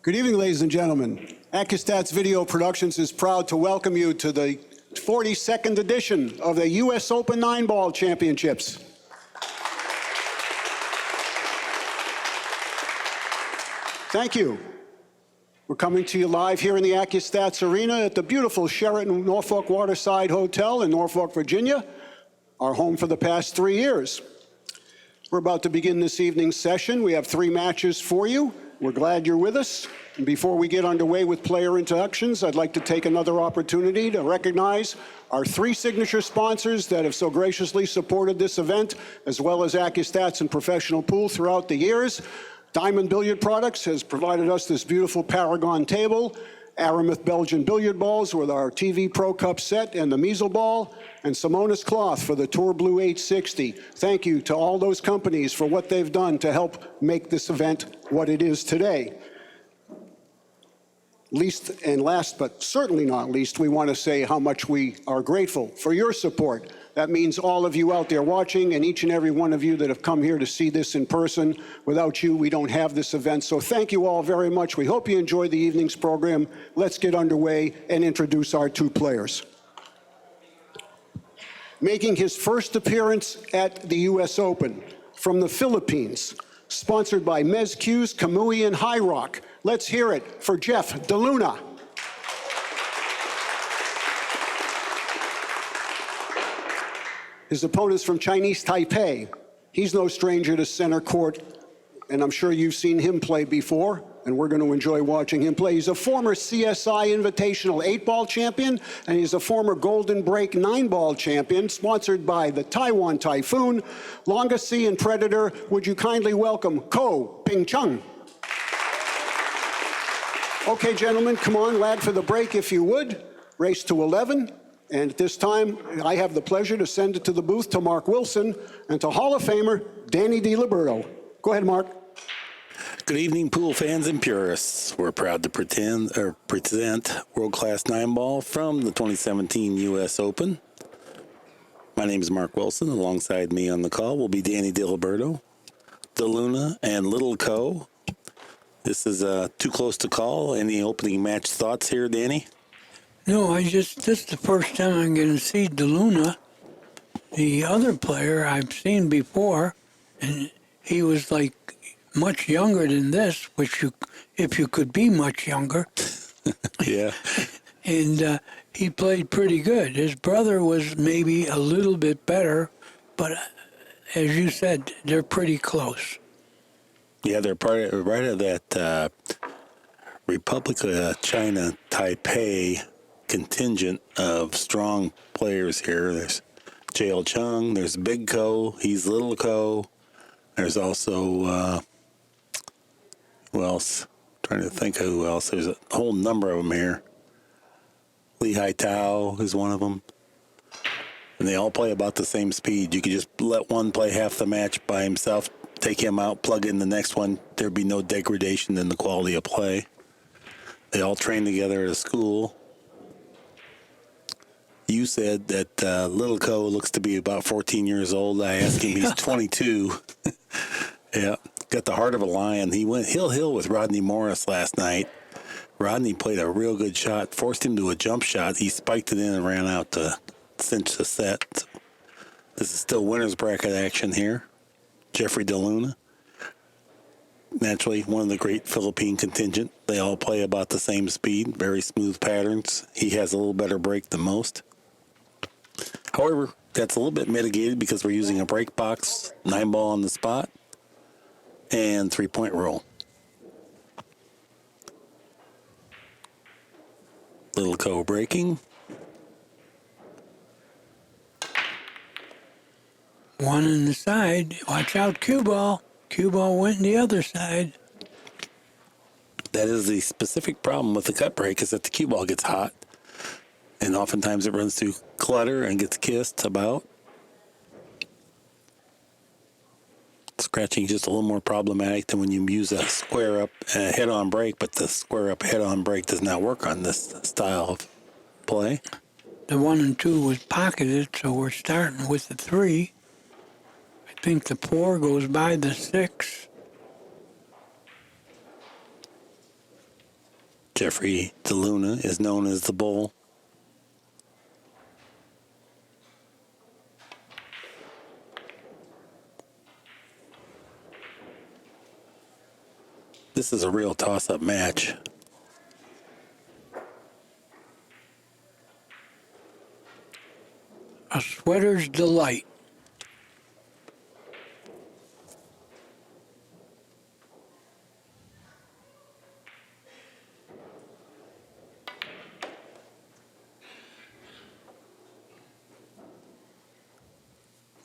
Good evening, ladies and gentlemen. ACCUSTATS Video Productions is proud to welcome you to the 42nd edition of the U.S. Open 9-Ball Championships. Thank you. We're coming to you live here in the ACCUSTATS Arena at the beautiful SHERATON Norfolk WATERSIDE Hotel in Norfolk, Virginia, our home for the past 3 years. We're about to begin this evening's session. We have 3 matches for you. We're glad you're with us. And before we get underway with player introductions, I'd like to take another opportunity to recognize our 3 signature sponsors that have so graciously supported this event, as well as ACCUSTATS and Professional Pool throughout the years. Diamond Billiard Products has provided us this beautiful Paragon table, Aramuth Belgian billiard balls with our TV Pro Cup set and the Measle ball, and Simonis Cloth for the Tour Blue 860. Thank you to all those companies for what they've done to help make this event what it is today. Least and last, but certainly not least, we want to say how much we are grateful for your support. That means all of you out there watching and each and every one of you that have come here to see this in person. Without you, we don't have this event. So thank you all very much. We hope you enjoyed the evening's program. Let's get underway and introduce our 2 players. Making his first appearance at the U.S. Open from the Philippines, sponsored by Mezqu's, Kamui, and High Rock. Let's hear it for Jeff DeLuna. His opponent's from Chinese Taipei. He's no stranger to center court, and I'm sure you've seen him play before, and we're going to enjoy watching him play. He's a former CSI Invitational 8-ball champion, and he's a former Golden Break 9-ball champion, sponsored by the Taiwan Typhoon. Longa Sea and Predator, would you kindly welcome Ping Chung. Okay, gentlemen, come on, lad, for the break, if you would. Race to 11. And at this time, I have the pleasure to send it to the booth to Mark Wilson and to Hall of Famer Danny DiLiberto. Go ahead, Mark. Good evening, pool fans and purists. We're proud to present world-class 9-ball from the 2017 U.S. Open. My name is Mark Wilson. Alongside me on the call will be Danny DiLiberto, DeLuna, and Little Co. This is too close to call. Any opening match thoughts here, Danny? No, this is the first time I'm going to see DeLuna. The other player I've seen before, and he was like much younger than this, if you could be much younger. Yeah. And he played pretty good. His brother was maybe a little bit better, but as you said, they're pretty close. Yeah, they're right of that Republic of China, Taipei contingent of strong players here. There's J.L. Chung, there's Big Co, he's Little Co. There's also, who else? Trying to think of who else. There's a whole number of them here. Lee Hai Tao is one of them. And they all play about the same speed. You could just let one play half the match by himself, take him out, plug in the next one. There'd be no degradation in the quality of play. They all train together at a school. You said that Little Co looks to be about 14 years old. I asked him, he's 22. Yeah, got the heart of a lion. He went hill with Rodney Morris last night. Rodney played a real good shot, forced him to a jump shot. He spiked it in and ran out to cinch the set. So this is still winner's bracket action here. Jeffrey DeLuna. Naturally, one of the great Philippine contingent. They all play about the same speed, very smooth patterns. He has a little better break than most. However, that's a little bit mitigated because we're using a break box, 9-ball on the spot, and 3-point roll. Little Co breaking. One on the side. Watch out, cue ball. Cue ball went the other side. That is the specific problem with the cut break, is that the cue ball gets hot. And oftentimes it runs through clutter and gets kissed about. Scratching is just a little more problematic than when you use a square up head-on break, but the square up head-on break does not work on this style of play. The 1 and 2 was pocketed, so we're starting with the 3. I think the 4 goes by the 6. Jeffrey DeLuna is known as the Bull. This is a real toss-up match. A sweater's delight.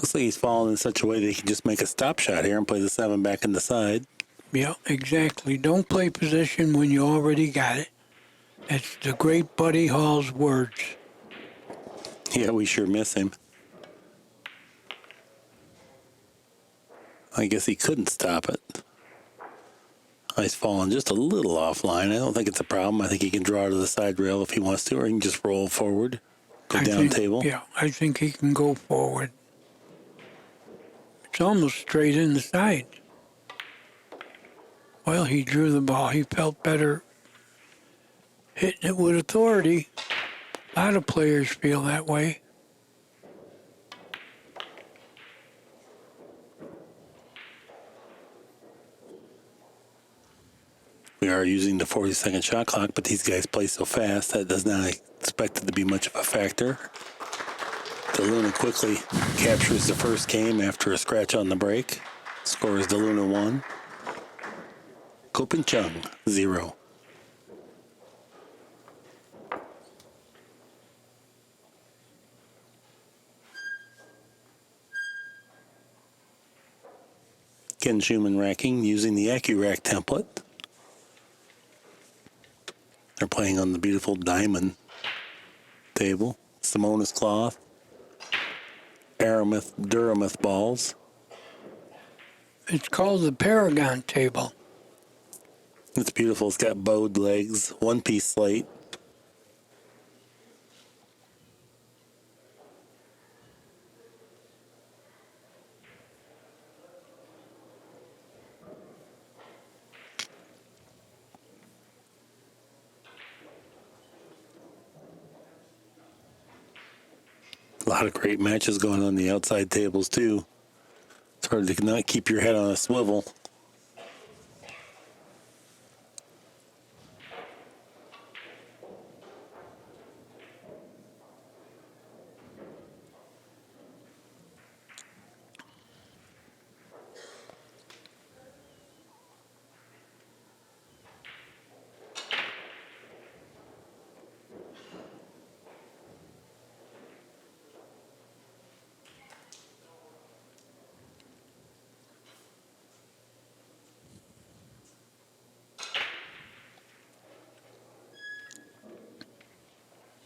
Looks like he's falling in such a way that he can just make a stop shot here and play the 7 back in the side. Yeah, exactly. Don't play position when you already got it. That's the great Buddy Hall's words. Yeah, we sure miss him. I guess he couldn't stop it. He's fallen just a little offline. I don't think it's a problem. I think he can draw to the side rail if he wants to, or he can just roll forward, go down table. Yeah, I think he can go forward. It's almost straight in the side. Well, he drew the ball. He felt better hitting it with authority. A lot of players feel that way. We are using the 40-second shot clock, but these guys play so fast that does not expect it to be much of a factor. DeLuna quickly captures the first game after a scratch on the break. Score is DeLuna 1. Ping Chung 0. Ken Schumann racking using the AccuRack template. They're playing on the beautiful diamond table. Simonis cloth. Aramith, Duramith balls. It's called the Paragon table. It's beautiful. It's got bowed legs, one-piece slate. A lot of great matches going on the outside tables, too. It's hard to not keep your head on a swivel.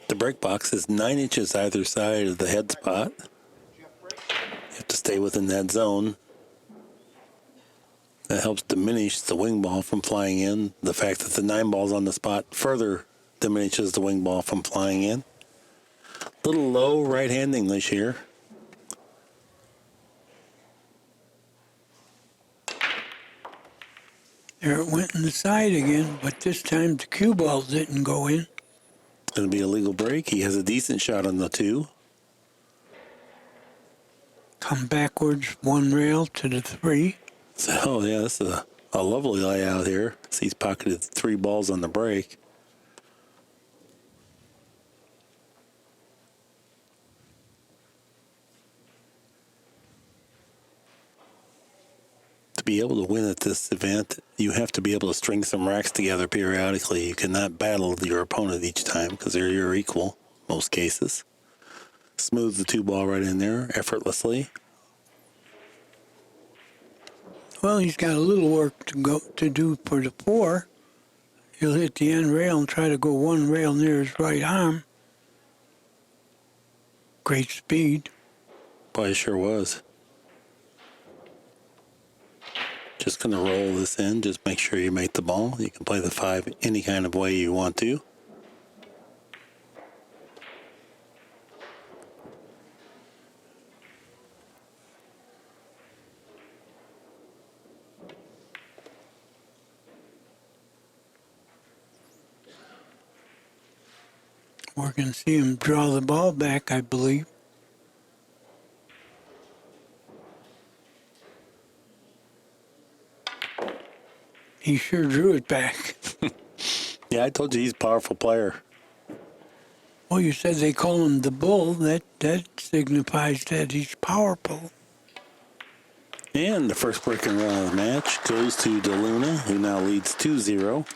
The break box is 9 inches either side of the head spot. You have to stay within that zone. That helps diminish the wing ball from flying in. The fact that the 9 ball's on the spot further diminishes the wing ball from flying in. Little low right-hand English here. There it went in the side again, but this time the cue ball didn't go in. Going to be a legal break. He has a decent shot on the 2. Come backwards 1 rail to the 3. So, yeah, this is a lovely layout here. See, he's pocketed 3 balls on the break. To be able to win at this event, you have to be able to string some racks together periodically. You cannot battle your opponent each time because they're your equal, most cases. Smooth the 2 ball right in there effortlessly. Well, he's got a little work to do for the 4. He'll hit the end rail and try to go 1 rail near his right arm. Great speed. Boy, it sure was. Just going to roll this in. Just make sure you make the ball. You can play the 5 any kind of way you want to. We're going to see him draw the ball back, I believe. He sure drew it back. Yeah, I told you he's a powerful player. Well, you said they call him the Bull. That signifies that he's powerful. And the first breaking run of the match goes to DeLuna, who now leads 2-0.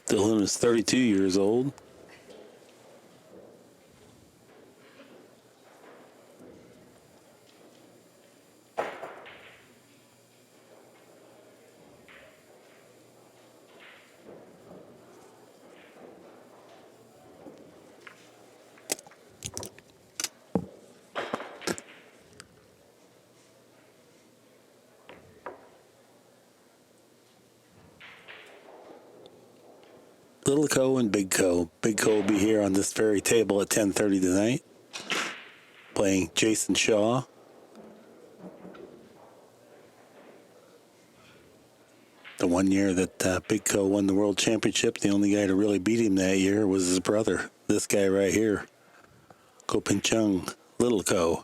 DeLuna's 32 years old. Little Co and Big Co. Big Co will be here on this very table at 10:30 tonight, playing Jason Shaw. The one year that Big Co won the World Championship, the only guy to really beat him that year was his brother, this guy right here, Ping Chung, Little Co.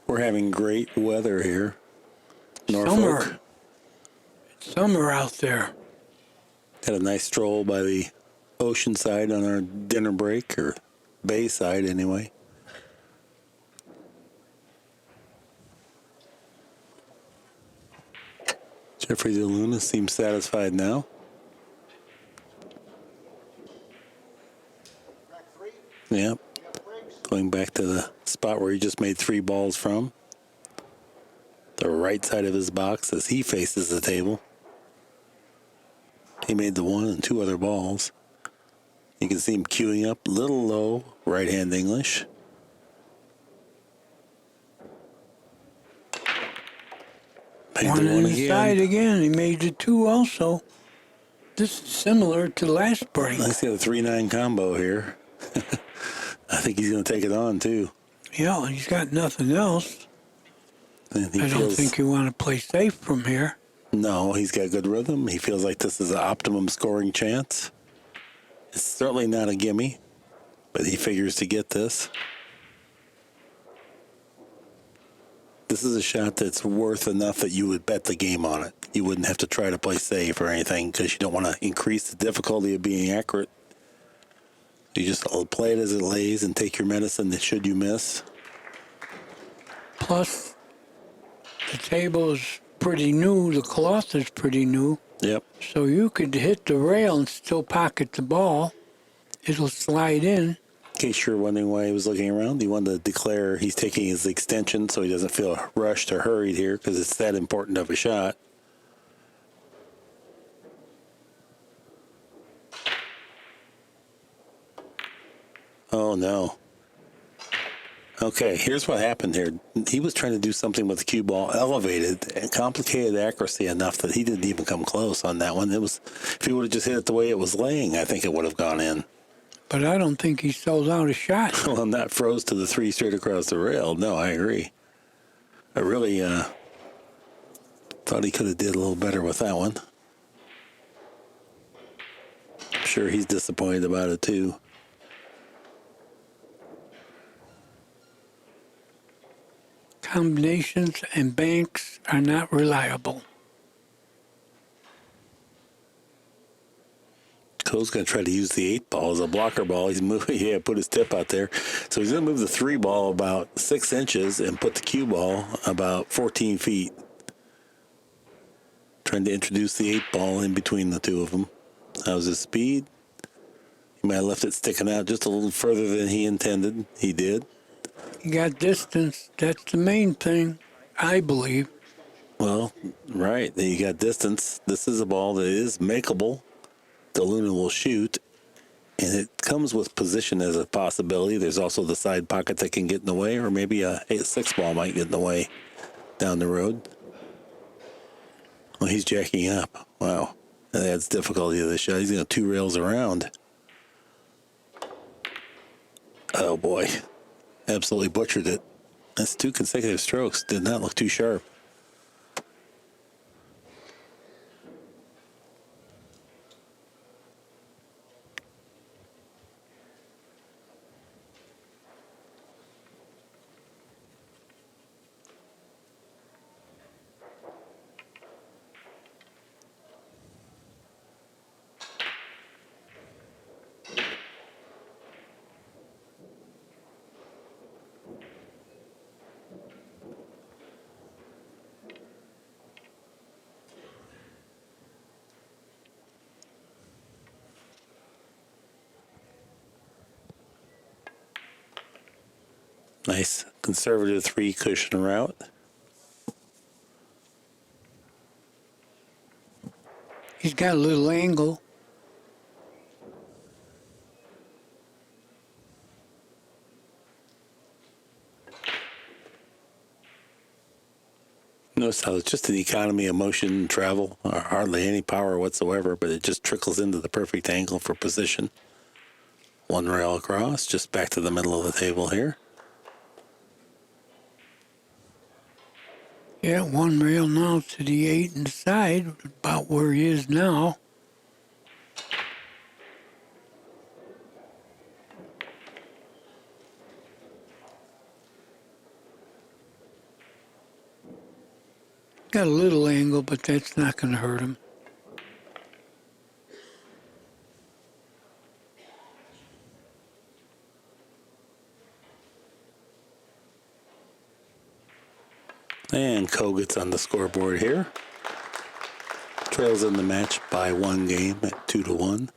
We're having great weather here. Norfolk. Summer out there. Had a nice stroll by the ocean side on our dinner break, or bay side anyway. Jeffrey DeLuna seems satisfied now. Yep. Going back to the spot where he just made 3 balls from. The right side of his box as he faces the table. He made the 1 and 2 other balls. You can see him queuing up a little low, right-hand English. Made One the 1 inside again. again. He made the 2 also. This is similar to last break. He's got a 3-9 combo here. I think he's going to take it on, too. Yeah, he's got nothing else. And he I don't think you want to play safe from here. No, he's got good rhythm. He feels like this is an optimum scoring chance. It's certainly not a gimme, but he figures to get this. This is a shot that's worth enough that you would bet the game on it. You wouldn't have to try to play safe or anything because you don't want to increase the difficulty of being accurate. You just play it as it lays and take your medicine that should you miss. Plus, the table is pretty new. The cloth is pretty new. Yep. So you could hit the rail and still pocket the ball. It'll slide in. In case you're wondering why he was looking around, he wanted to declare he's taking his extension so he doesn't feel rushed or hurried here because it's that important of a shot. Oh, no. Okay, here's what happened here. He was trying to do something with the cue ball, elevated and complicated accuracy enough that he didn't even come close on that one. It was, if he would have just hit it the way it was laying, I think it would have gone in. But I don't think he sold out a shot. Well, not froze to the 3 straight across the rail. No, I agree. I really thought he could have did a little better with that one. I'm sure he's disappointed about it, too. Combinations and banks are not reliable. Cole's going to try to use the 8 ball as a blocker ball. He's moving, put his tip out there. So he's going to move the 3 ball about 6 inches and put the cue ball about 14 feet. Trying to introduce the 8 ball in between the two of them. How's his speed? He might have left it sticking out just a little further than he intended. He did. He got distance. That's the main thing, I believe. Well, right. You got distance. This is a ball that is makeable. DeLuna will shoot, and it comes with position as a possibility. There's also the side pocket that can get in the way, or maybe a 6 ball might get in the way down the road. Well, he's jacking up. Wow. That adds difficulty to the shot. He's going to 2 rails around. Oh, boy. Absolutely butchered it. That's 2 consecutive strokes. Did not look too sharp. Nice conservative 3 cushion route. He's got a little angle. Notice how it's just an economy of motion travel, or hardly any power whatsoever, but it just trickles into the perfect angle for position. 1 rail across, just back to the middle of the table here. Yeah, 1 rail now to the 8 and the side, about where he is now. Got a little angle, but that's not going to hurt him. And Ko gets on the scoreboard here. Trails in the match by 1 game at 2-1.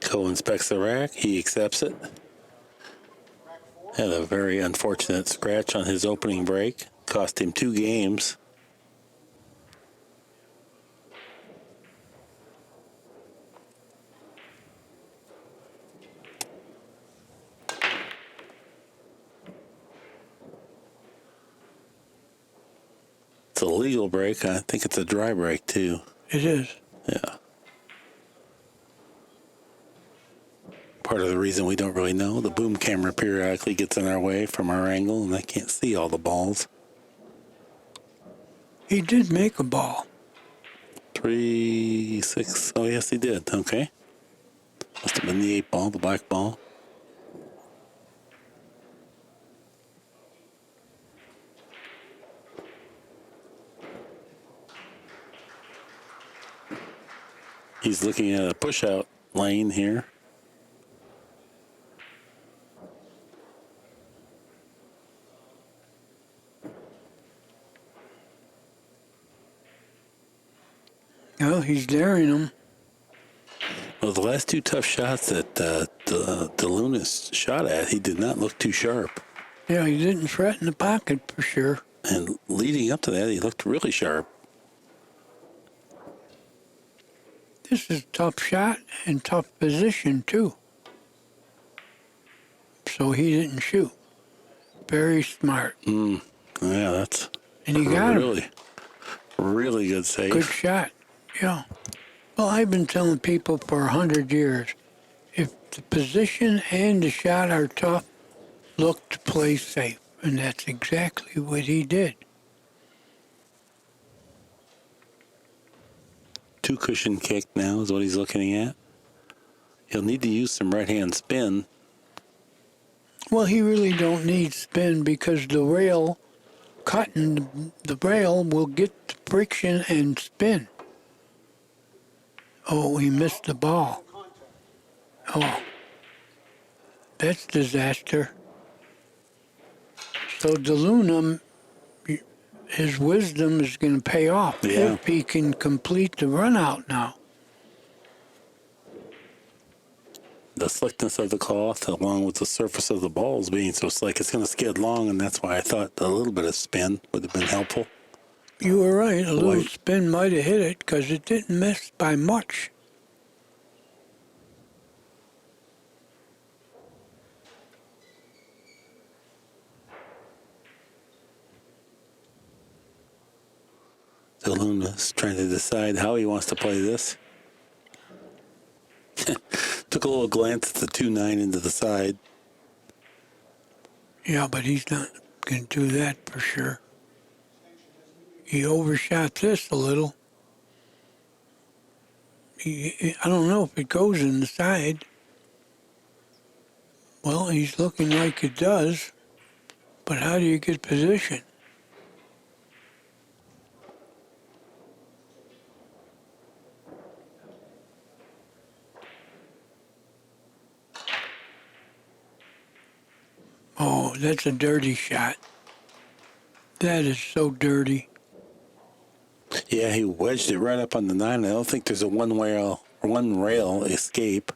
Ko inspects the rack. He accepts it. Had a very unfortunate scratch on his opening break. Cost him 2 games. It's a legal break. I think it's a dry break, too. It is. Yeah. Part of the reason we don't really know, the boom camera periodically gets in our way from our angle, and I can't see all the balls. He did make a ball. 3, 6. Oh, yes, he did. Okay. Must have been the 8 ball, the black ball. He's looking at a push-out lane here. Well, he's daring him. Well, the last 2 tough shots that DeLuna shot at, he did not look too sharp. Yeah, he didn't threaten the pocket for sure. And leading up to that, he looked really sharp. This is a tough shot and tough position, too. So he didn't shoot. Very smart. Yeah, that's And he got him. really, really good save. Good shot. Yeah. Well, I've been telling people for 100 years, if the position and the shot are tough, look to play safe. And that's exactly what he did. Two cushion kick now is what he's looking at. He'll need to use some right-hand spin. Well, he really don't need spin because the rail, cutting the rail will get the friction and spin. Oh, he missed the ball. Oh, that's disaster. So DeLuna, his wisdom is going to pay off if he can complete the run out now. The slickness of the cloth, along with the surface of the balls being so slick, it's going to skid long, and that's why I thought a little bit of spin would have been helpful. You were right. A little White. spin might have hit it because it didn't miss by much. DeLuna's trying to decide how he wants to play this. Took a little glance at the 2-9 into the side. Yeah, but he's not going to do that for sure. He overshot this a little. I don't know if it goes in the side. Well, he's looking like it does. But how do you get position? Oh, that's a dirty shot. That is so dirty. Yeah, he wedged it right up on the 9. I don't think there's a one rail escape.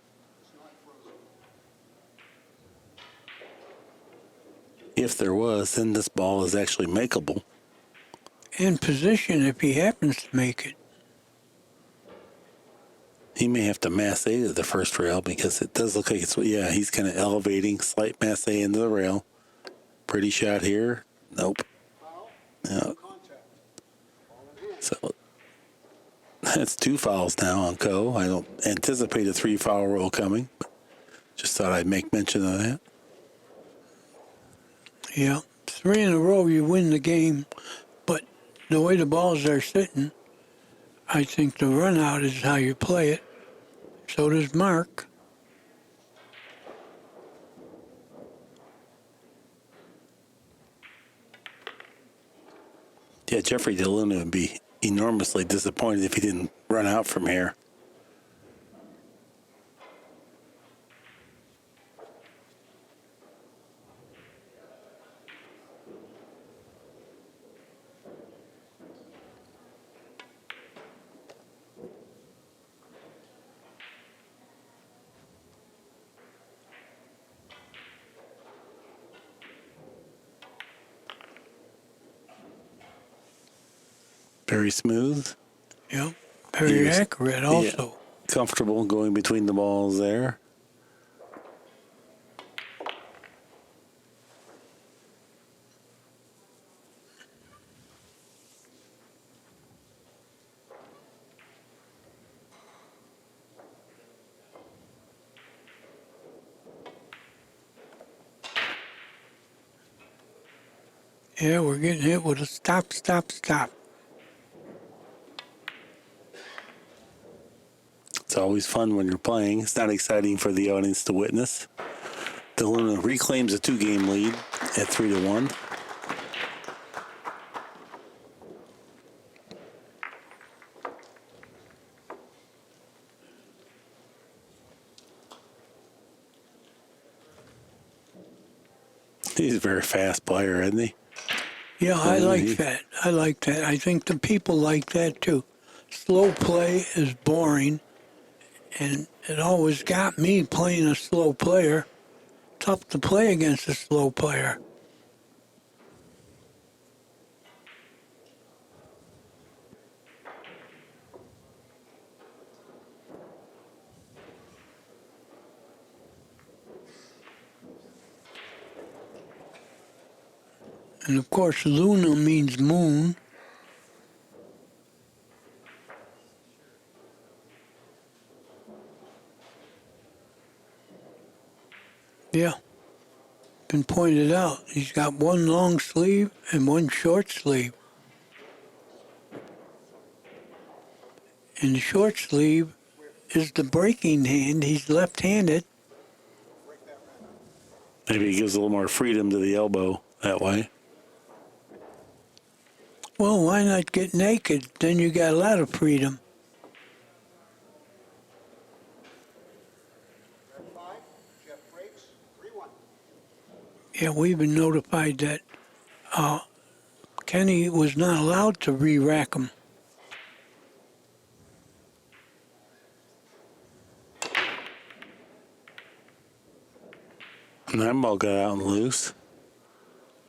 If there was, then this ball is actually makeable. And position if he happens to make it. He may have to masse to the first rail because it does look like it's, yeah, he's kind of elevating, slight masse into the rail. Pretty shot here. Nope. No. So that's 2 fouls now on Ko. I don't anticipate a 3-foul roll coming. But just thought I'd make mention of that. Yeah, 3 in a row, you win the game. But the way the balls are sitting, I think the run out is how you play it. So does Mark. Yeah, Jeffrey DeLuna would be enormously disappointed if he didn't run out from here. Very smooth. Yeah, very Yes. accurate also. Yeah. Comfortable going between the balls there. Yeah, we're getting hit with a stop, stop, stop. It's always fun when you're playing. It's not exciting for the audience to witness. DeLuna reclaims a 2-game lead at 3-1. He's a very fast player, isn't he? Yeah, I like that. I like that. I think the people like that too. Slow play is boring, and it always got me playing a slow player. Tough to play against a slow player. And of course, Luna means moon. Yeah, been pointed out. He's got one long sleeve and one short sleeve. And the short sleeve is the breaking hand. He's left-handed. Maybe he gives a little more freedom to the elbow that way. Well, why not get naked? Then you got a lot of freedom. Yeah, we've been notified that Kenny was not allowed to re-rack him. And that ball got out and loose.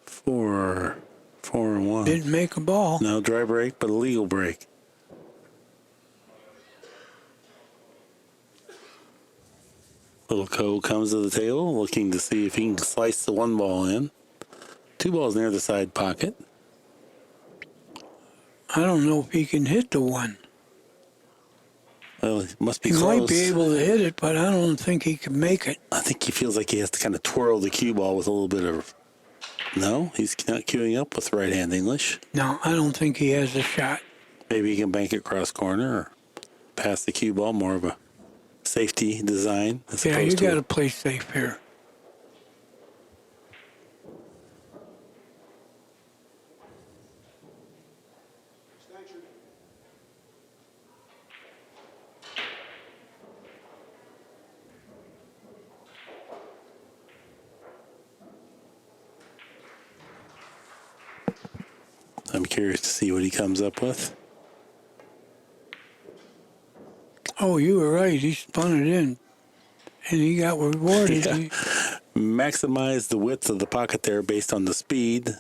4-1. Didn't make a ball. No dry break, but a legal break. Little Co comes to the table, looking to see if he can slice the one ball in. Two balls near the side pocket. I don't know if he can hit the one. Well, it must be He close. might be able to hit it, but I don't think he can make it. I think he feels like he has to kind of twirl the cue ball with a little bit of... No, he's not queuing up with right-hand English. No, I don't think he has a shot. Maybe he can bank it cross corner or pass the cue ball, more of a safety design. As Yeah, you opposed to got to play safe here. I'm curious to see what he comes up with. Oh, you were right. He spun it in, and he got rewarded. Yeah. He- Maximize the width of the pocket there based on the speed,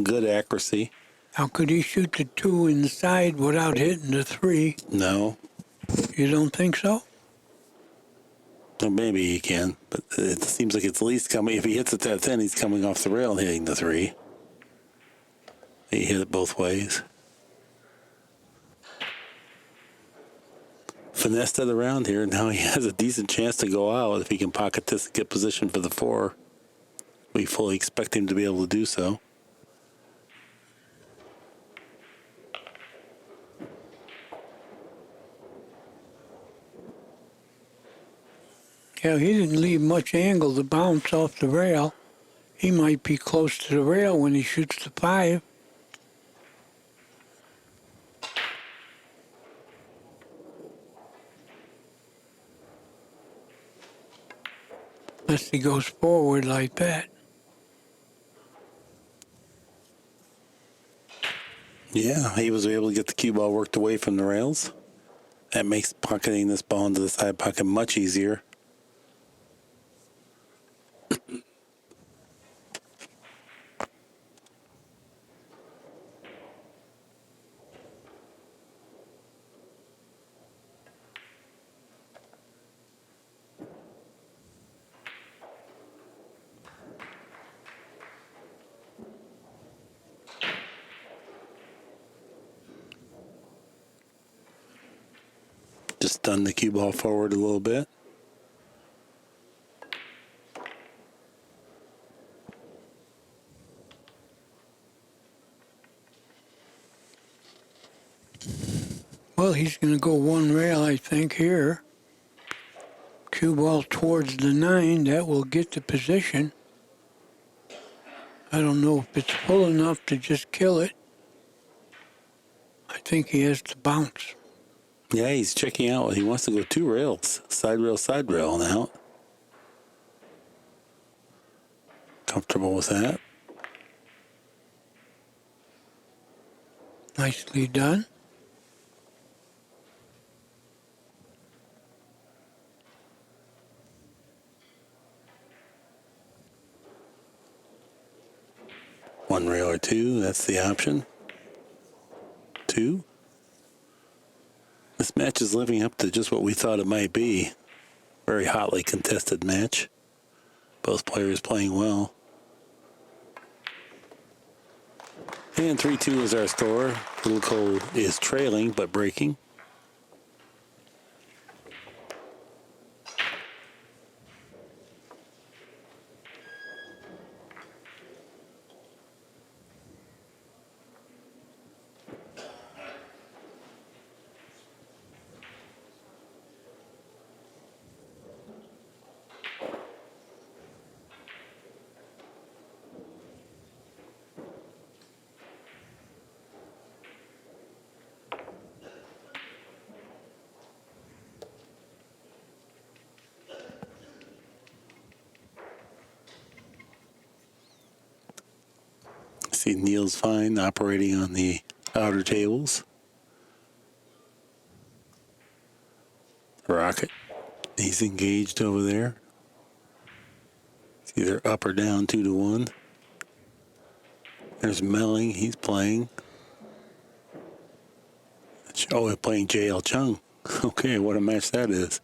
good accuracy. How could he shoot the 2 inside without hitting the 3? No, You don't think so? well, maybe he can, but it seems like it's at least coming. If he hits it that thin, he's coming off the rail and hitting the 3. He hit it both ways. Finessed it around here. Now he has a decent chance to go out if he can pocket this and get position for the 4. We fully expect him to be able to do so. Yeah, he didn't leave much angle to bounce off the rail. He might be close to the rail when he shoots the 5. Unless he goes forward like that. Yeah, he was able to get the cue ball worked away from the rails. That makes pocketing this ball into the side pocket much easier. Just stun the cue ball forward a little bit. Well, he's going to go one rail, I think, here. Cue ball towards the 9. That will get the position. I don't know if it's full enough to just kill it. I think he has to bounce. Yeah, he's checking out. He wants to go 2 rails. Side rail now. Comfortable with that. Nicely done. One rail or 2, that's the option. 2. This match is living up to just what we thought it might be. Very hotly contested match. Both players playing well. And 3-2 is our score. Little Cole is trailing but breaking. See Neil's fine operating on the outer tables. Rocket, he's engaged over there. It's either up or down 2-1. There's Melling, he's playing. Oh, they're playing J.L. Chung. Okay, what a match that is.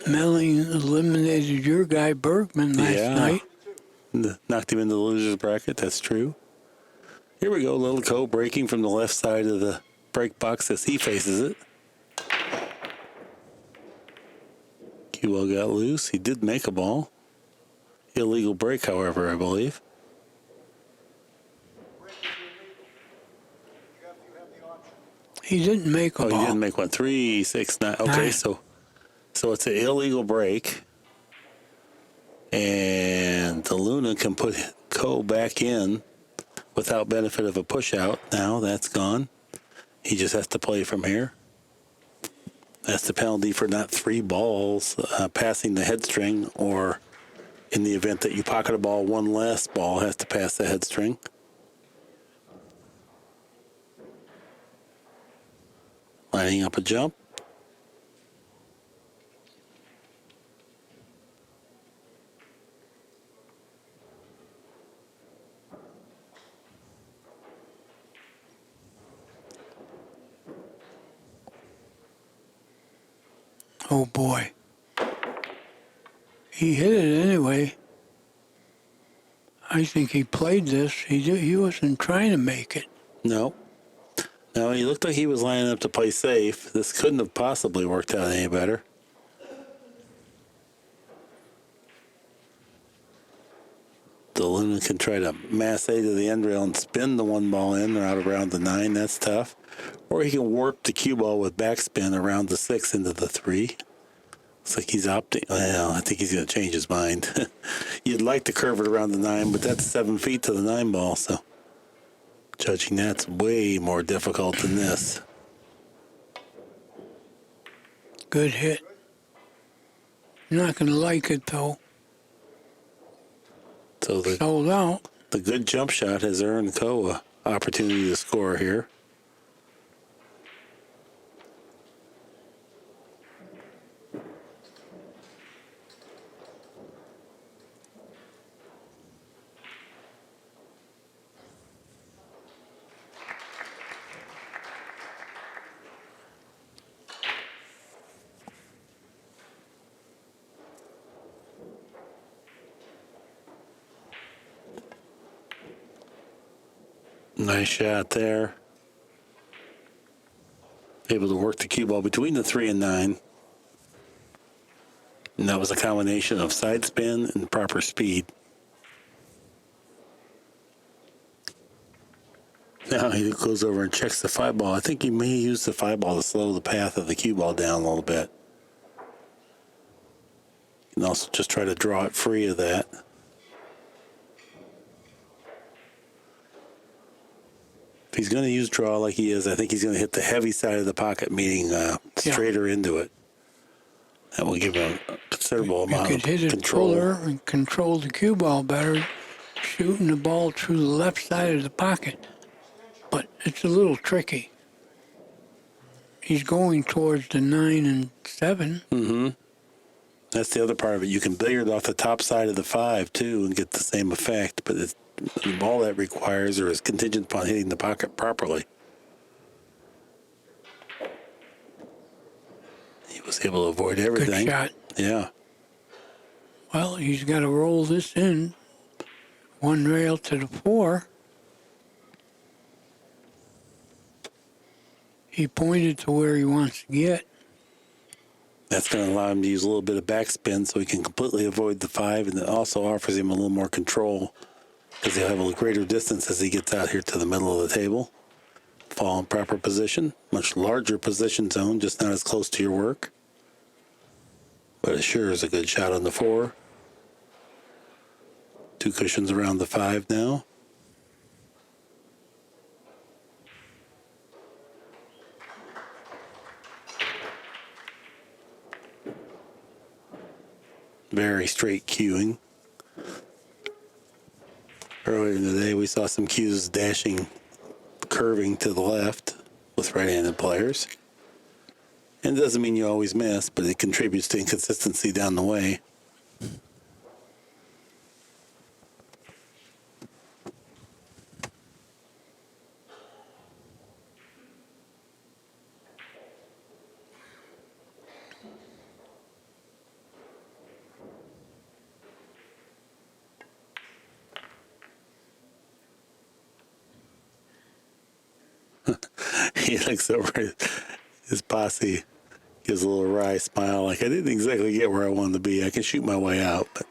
Melling eliminated your guy Bergman last night. Knocked him into the loser's bracket, that's true. Here we go, Little Co breaking from the left side of the break box as he faces it. Cue ball got loose. He did make a ball. Illegal break, however, I believe. He didn't make a ball. Oh, he didn't make one. 3, 6, 9. Okay, so it's an illegal break. And the Luna can put Co back in without benefit of a push out. Now that's gone. He just has to play from here. That's the penalty for not 3 balls passing the head string, or in the event that you pocket a ball, one last ball has to pass the head string. Lining up a jump. Oh boy. He hit it anyway. I think he played this. He wasn't trying to make it. No. No, he looked like he was lining up to play safe. This couldn't have possibly worked out any better. The Luna can try to mass A to the end rail and spin the 1 ball in or out around the 9. That's tough. Or he can warp the cue ball with backspin around the 6 into the 3. Looks like he's opting. Well, I think he's going to change his mind. You'd like to curve it around the 9, but that's 7 feet to the 9 ball, so judging that's way more difficult than this. Good hit. You're not going to like it, though. So Sold out. the good jump shot has earned Co an opportunity to score here. Nice shot there. Able to work the cue ball between the 3 and 9. And that was a combination of side spin and proper speed. Now he goes over and checks the 5 ball. I think he may use the 5 ball to slow the path of the cue ball down a little bit. You can also just try to draw it free of that. If he's going to use draw like he is, I think he's going to hit the heavy side of the pocket, meaning straighter into it. That will give him a considerable amount of control. You could hit it fuller and control the cue ball better, shooting the ball through the left side of the pocket. But it's a little tricky. He's going towards the 9 and 7. Mm-hmm. That's the other part of it. You can billiard off the top side of the 5, too, and get the same effect. But all that requires or is contingent upon hitting the pocket properly. He was able to avoid everything. Good shot. Yeah. Well, he's got to roll this in. One rail to the 4. He pointed to where he wants to get. That's going to allow him to use a little bit of backspin so he can completely avoid the 5, and it also offers him a little more control because he'll have a greater distance as he gets out here to the middle of the table. Fall in proper position, much larger position zone, just not as close to your work. But it sure is a good shot on the 4. 2 cushions around the 5 now. Very straight cueing. Earlier in the day, we saw some cues dashing, curving to the left with right-handed players. And it doesn't mean you always miss, but it contributes to inconsistency down the way. He looks over at his posse, gives a little wry smile, like, I didn't exactly get where I wanted to be. I can shoot my way out. But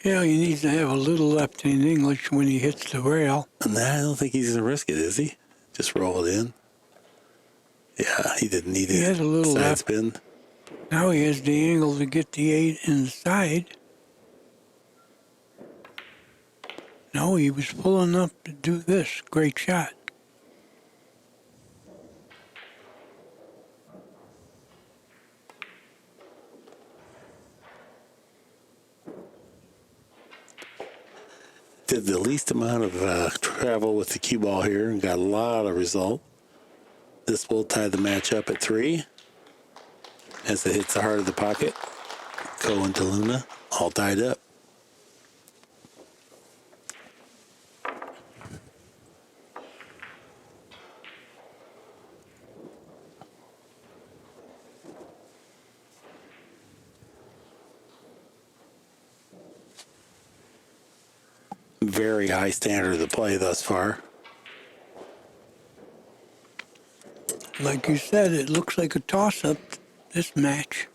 Yeah, he needs to have a little left-hand English when he hits the rail. nah, I don't think he's going to risk it, is he? Just roll it in. Yeah, he didn't need it. He has a little side left. spin. Now he has the angle to get the 8 inside. No, he was pulling up to do this. Great shot. Did the least amount of travel with the cue ball here and got a lot of result. This will tie the match up at 3 as it hits the heart of the pocket. Ko and DeLuna all tied up. Very high standard of play thus far. Like you said, it looks like a toss-up, this match.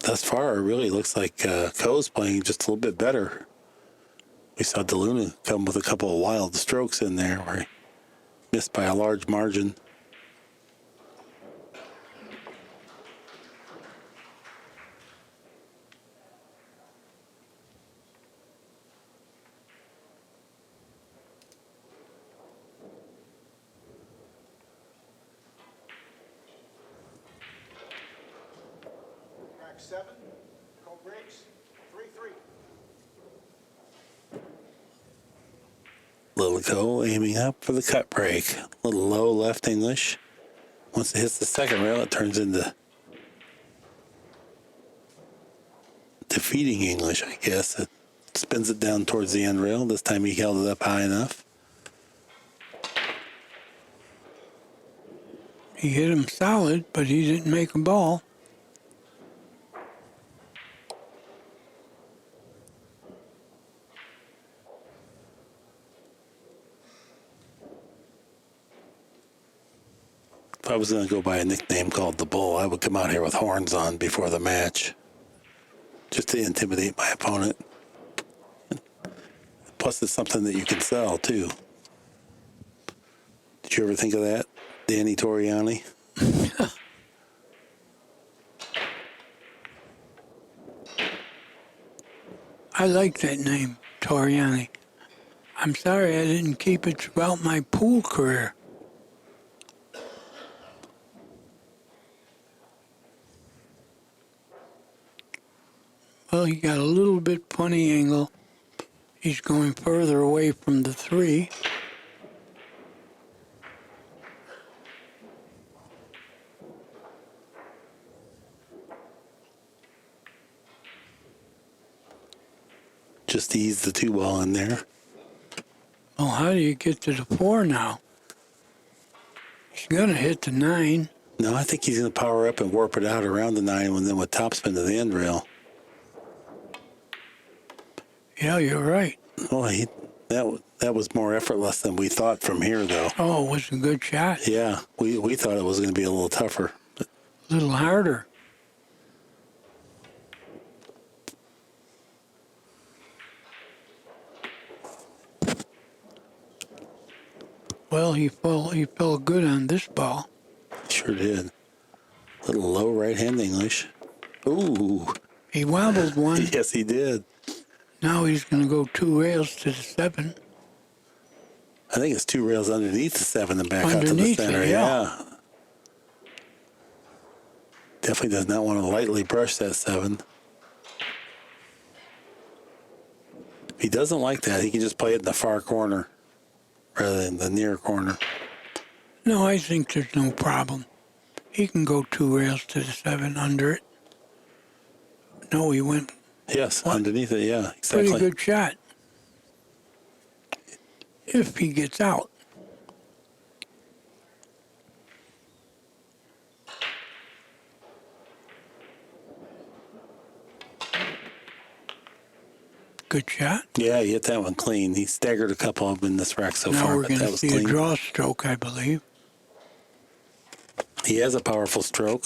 Thus far, it really looks like Ko's playing just a little bit better. We saw DeLuna come with a couple of wild strokes in there where he missed by a large margin. Track 7, Ko breaks, 3-3. Little Ko aiming up for the cut break. A little low left English. Once it hits the second rail, it turns into defeating English, I guess. It spins it down towards the end rail. This time he held it up high enough. He hit him solid, but he didn't make a ball. If I was going to go by a nickname called the Bull, I would come out here with horns on before the match, just to intimidate my opponent. Plus, it's something that you can sell, too. Did you ever think of that, Danny Toriani? I like that name, Toriani. I'm sorry I didn't keep it throughout my pool career. Well, he got a little bit funny angle. He's going further away from the 3. Just ease the 2 ball in there. Well, how do you get to the 4 now? He's going to hit the 9. No, I think he's going to power up and warp it out around the 9 and then with topspin to the end rail. Yeah, you're right. Well, that was more effortless than we thought from here, though. Oh, it was a good shot. Yeah, we thought it was going to be a little tougher. A little harder. Well, he fell good on this ball. Sure did. A little low right-hand English. Ooh. He wobbled one. Yes, he did. Now he's going to go 2 rails to the 7. I think it's 2 rails underneath the 7 and back out to the Underneath it, center. yeah. Definitely does not want to lightly brush that 7. If he doesn't like that, he can just play it in the far corner rather than the near corner. No, I think there's no problem. He can go 2 rails to the 7 under it. No, he went Yes, underneath it, yeah, exactly. pretty good shot. If he gets out. Good shot. Yeah, he hit that one clean. He staggered a couple of them in this rack so Now far, we're but going that to was see clean. a draw stroke, I believe. He has a powerful stroke.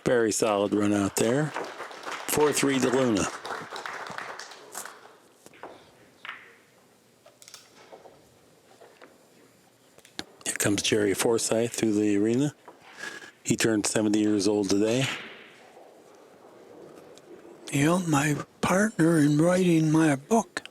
Very solid run out there. 4-3 to Luna. Here comes Jerry Forsyth through the arena. He turned 70 years old today. You know, my partner in writing my book.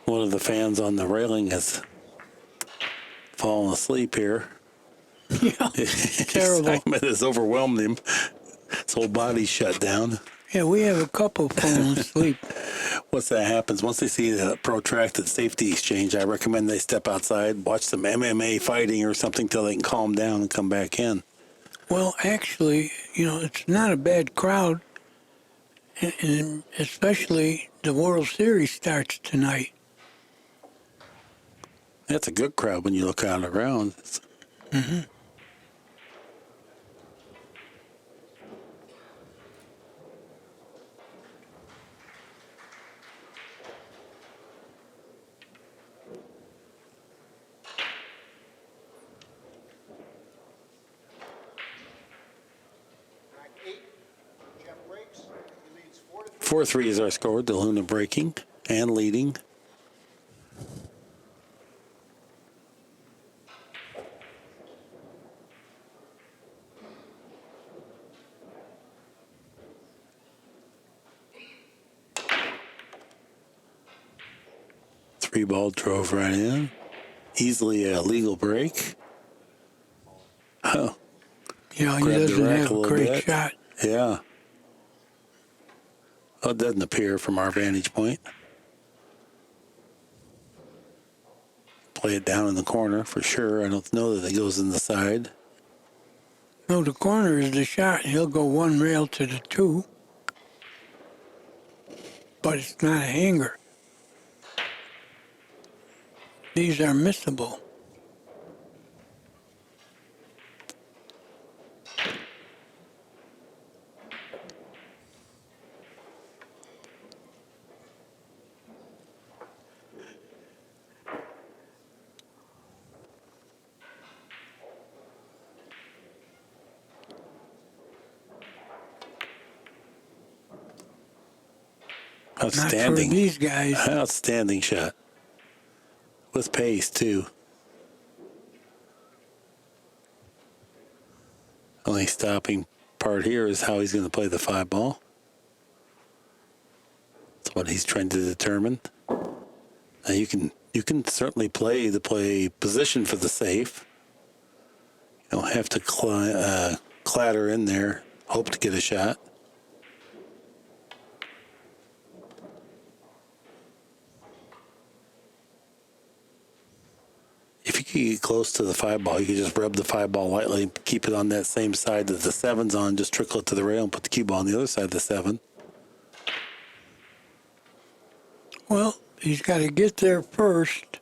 One of the fans on the railing has fallen asleep here. Yeah, terrible. Excitement has overwhelmed him. His whole body's shut down. Yeah, we have a couple falling asleep. Once that happens, once they see the protracted safety exchange, I recommend they step outside, watch some MMA fighting or something till they can calm down and come back in. Well, actually, you know, it's not a bad crowd, and especially the World Series starts tonight. That's a good crowd when you look out around. Mm-hmm. Back 8, Jeff breaks. He leads 4-3 is our score. DeLuna breaking and leading. Three ball drove right in. Easily a legal break. Oh, Yeah, he Grabbed the doesn't rack have a a little great bit. shot. yeah. Oh, it doesn't appear from our vantage point. Play it down in the corner for sure. I don't know that it goes in the side. No, the corner is the shot. He'll go 1 rail to the 2. But it's not a hanger. These are missable. Not for Outstanding. these guys. Outstanding shot. With pace, too. only stopping part here is how he's going to play the 5-ball. That's what he's trying to determine. Now you can certainly play position for the safe. You don't have to clatter in there, hope to get a shot. If you could get close to the 5-ball, you could just rub the 5-ball lightly, keep it on that same side that the 7's on, just trickle it to the rail and put the cue ball on the other side of the 7. Well, he's got to get there first.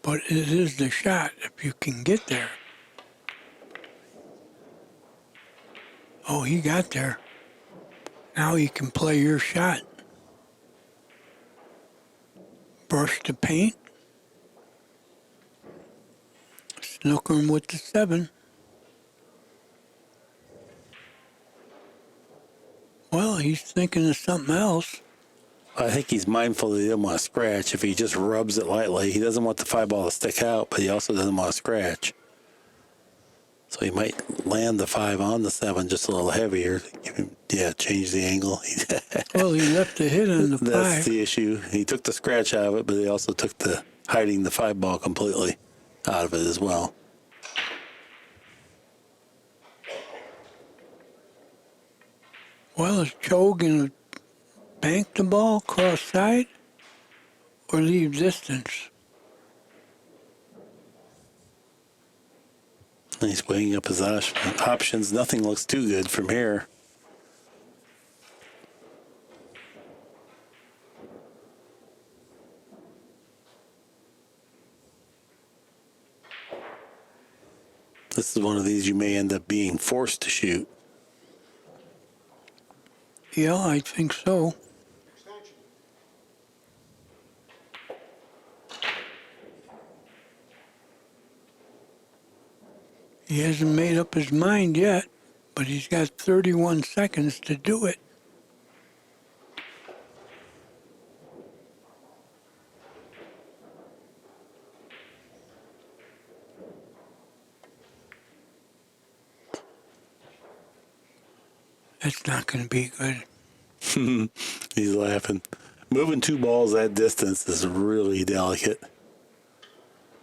But it is the shot if you can get there. Oh, he got there. Now you can play your shot. Brush the paint. Snooker him with the 7. Well, he's thinking of something else. I think he's mindful that he doesn't want to scratch. If he just rubs it lightly, he doesn't want the 5-ball to stick out, but he also doesn't want to scratch. So he might land the 5 on the 7 just a little heavier. Change the angle. Well, he left the hit on the 5. That's the issue. He took the scratch out of it, but he also took the hiding the 5-ball completely out of it as well. Well, is Cho going to bank the ball cross side or leave distance? He's weighing up his options. Nothing looks too good from here. This is one of these you may end up being forced to shoot. Yeah, I think so. He hasn't made up his mind yet, but he's got 31 seconds to do it. That's not going to be good. He's laughing. Moving 2 balls that distance is really delicate.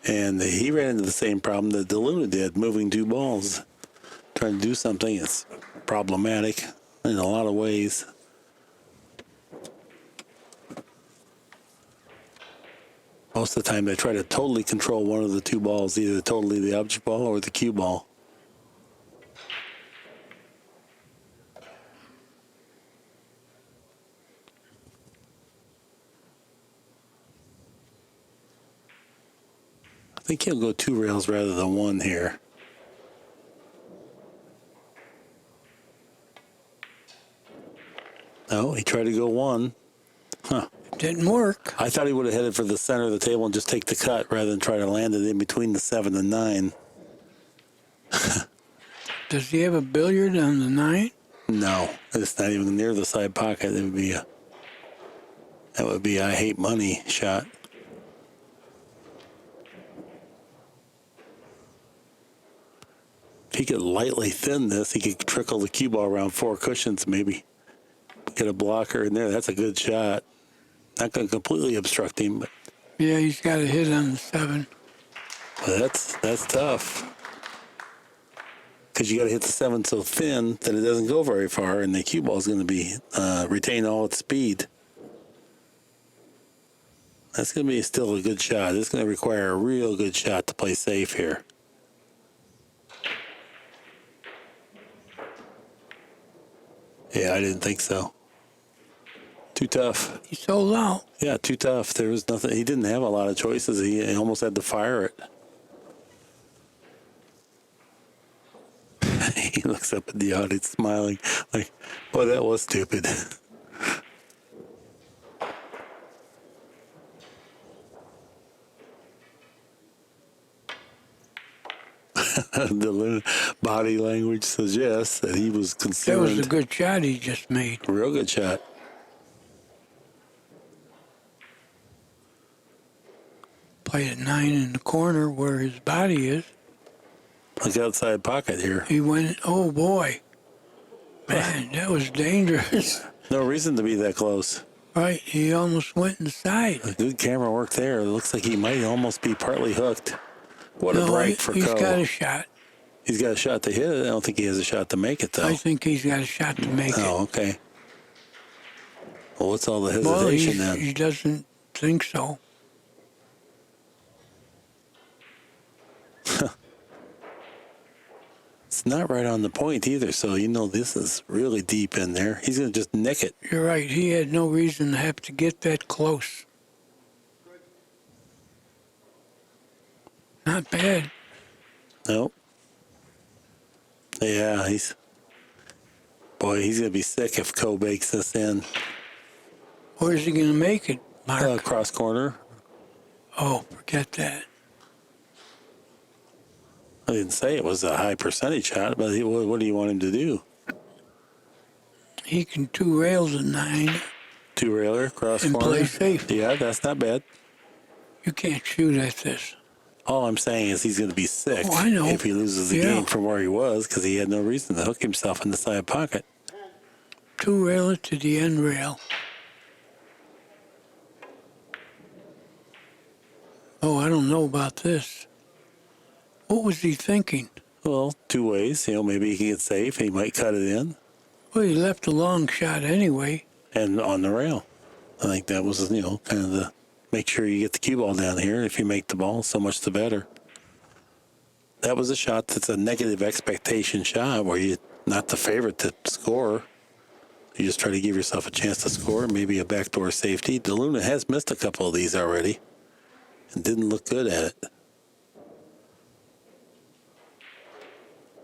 And he ran into the same problem that DiLiberto did, moving 2 balls. Trying to do something, it's problematic in a lot of ways. Most of the time, they try to totally control one of the 2 balls, either totally the object ball or the cue ball. I think he'll go 2 rails rather than 1 here. No, he tried to go 1. Huh. Didn't work. I thought he would have headed for the center of the table and just take the cut rather than try to land it in between the 7 and 9. Does he have a billiard on the 9? No, it's not even near the side pocket. That would be a I hate money shot. If he could lightly thin this, he could trickle the cue ball around 4 cushions, maybe get a blocker in there. That's a good shot. Not going to completely obstruct him, but Yeah, he's got a hit on the 7. that's tough. Because you got to hit the 7 so thin that it doesn't go very far, and the cue ball is going to be retain all its speed. That's going to be still a good shot. It's going to require a real good shot to play safe here. Yeah, I didn't think so. Too tough. He sold out. Yeah, too tough. There was nothing. He didn't have a lot of choices. He almost had to fire it. He looks up at the audience smiling like, oh, that was stupid. The body language suggests that he was concerned. That was a good shot he just made. Real good shot. Played at 9 in the corner where his body is. Look outside pocket here. He went, oh boy. Man, that was dangerous. No reason to be that close. Right, he almost went inside. Good camera work there. It looks like he might almost be partly hooked. What a break for He's Ko. got a shot. He's got a shot to hit it. I don't think he has a shot to make it, though. I think he's got a shot to make it. Oh, okay. Well, what's all the Well, hesitation then? he doesn't think so. It's not right on the point either, so you know this is really deep in there. He's going to just nick it. You're right. He had no reason to have to get that close. Not bad. Nope. Yeah, he's going to be sick if Ko bakes this in. Where's he going to make it, Mark? Cross corner. Oh, forget that. I didn't say it was a high percentage shot, but what do you want him to do? He can two rails at 9 Two railer, cross and corner. play safe. Yeah, that's not bad. You can't shoot at this. All I'm saying is he's going to be sick Oh, I know. if he loses the Yeah. game from where he was because he had no reason to hook himself in the side pocket. Two railer to the end rail. Oh, I don't know about this. What was he thinking? Well, two ways. Maybe he can get safe. He might cut it in Well, he left a long shot anyway. and on the rail. I think that was, kind of the make sure you get the cue ball down here. If you make the ball, so much the better. That was a shot that's a negative expectation shot where you're not the favorite to score. You just try to give yourself a chance to score, maybe a backdoor safety. DeLuna has missed a couple of these already and didn't look good at it.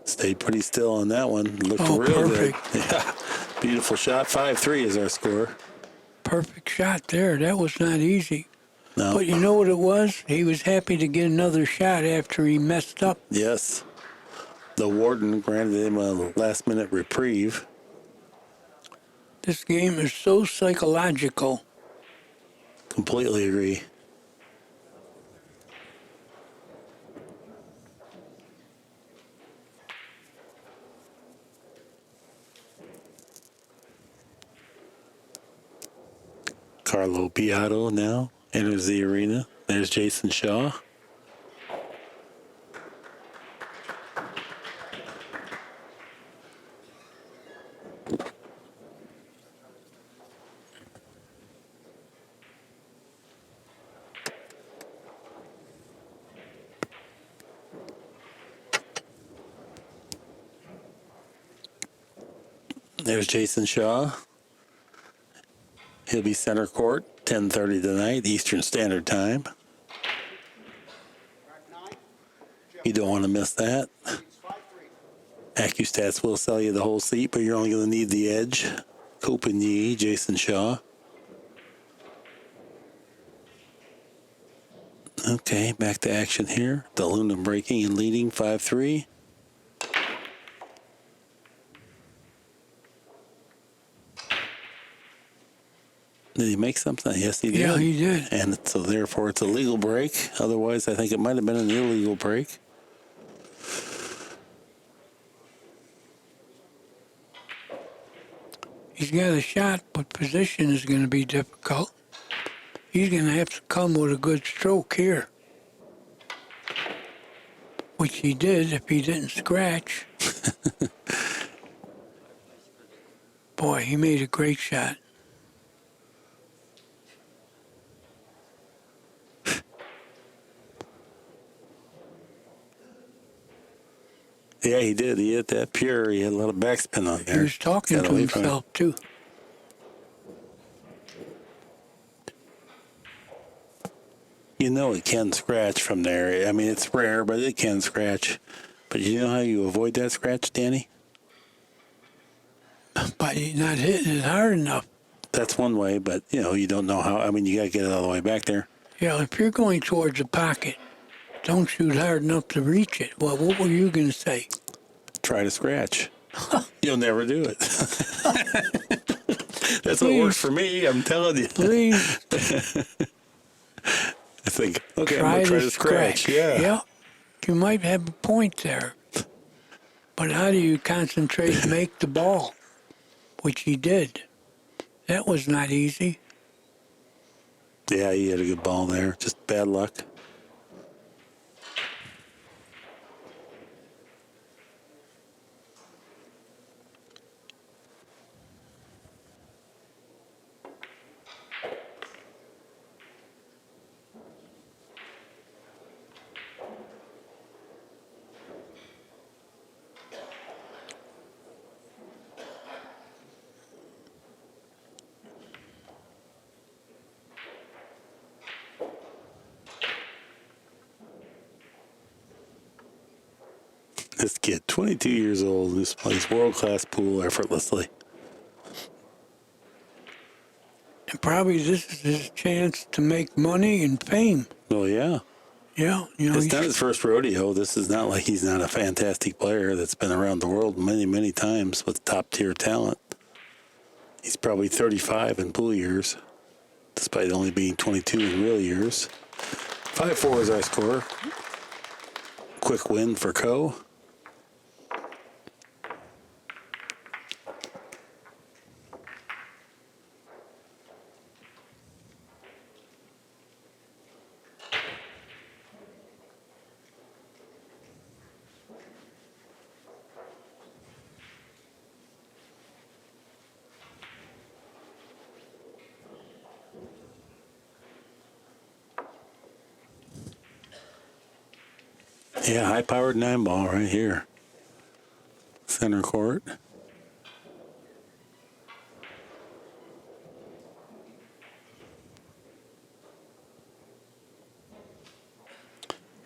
Stayed pretty still on that one. Looked real perfect. good. Yeah. Beautiful shot. 5-3 is our score. Perfect shot there. That was not easy. No. But you know what it was? He was happy to get another shot after he messed up. Yes. The warden granted him a last-minute reprieve. This game is so psychological. Completely agree. Carlo Beato now enters the arena. There's Jason Shaw. There's Jason Shaw. He'll be center court, 10:30 tonight, Eastern Standard Time. You don't want to miss that. ACCUSTATS will sell you the whole seat, but you're only going to need the edge. Copenhagen, Jason Shaw. Okay, back to action here. DeLuna breaking and leading 5-3. Did he make something? Yes, he did. Yeah, he did. And so therefore it's a legal break. Otherwise, I think it might have been an illegal break. He's got a shot, but position is going to be difficult. He's going to have to come with a good stroke here. Which he did if he didn't scratch. Boy, he made a great shot. Yeah, he did. He hit that pure. He had a lot of backspin on there. He was talking Got to away from it. himself, too. It can scratch from there. I mean, it's rare, but it can scratch. But you know how you avoid that scratch, Danny? By not hitting it hard enough. That's one way, but, you don't know how. I mean, you got to get it all the way back there. Yeah, if you're going towards the pocket, don't shoot hard enough to reach it. Well, what were you going to say? Try to scratch. You'll never do it. That's what works for me, I'm telling you. Please I think, okay, I'm going to try to scratch. Yeah. You might have a point there. But how do you concentrate and make the ball? Which he did. That was not easy. Yeah, he had a good ball there. Just bad luck. This kid, 22 years old, who plays world-class pool effortlessly. And probably this is his chance to make money and fame. Oh, yeah. Yeah, you know. It's not his first rodeo. This is not like he's not a fantastic player that's been around the world many, many times with top-tier talent. He's probably 35 in pool years, despite only being 22 in real years. 5-4 is our score. Quick win for Ko. Yeah, high-powered 9-ball right here. Center court.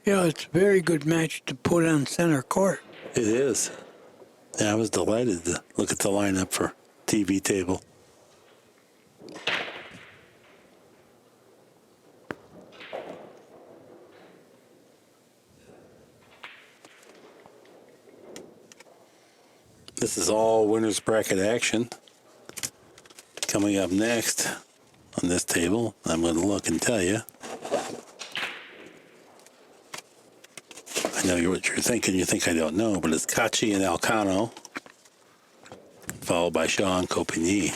Yeah, it's a very good match to put on center court. It is. Yeah, I was delighted to look at the lineup for TV table. This is all winners bracket action. Coming up next on this table, I'm going to look and tell you. I know what you're thinking. You think I don't know, but it's Kachi and Alcano, followed by Shaw and Copigny.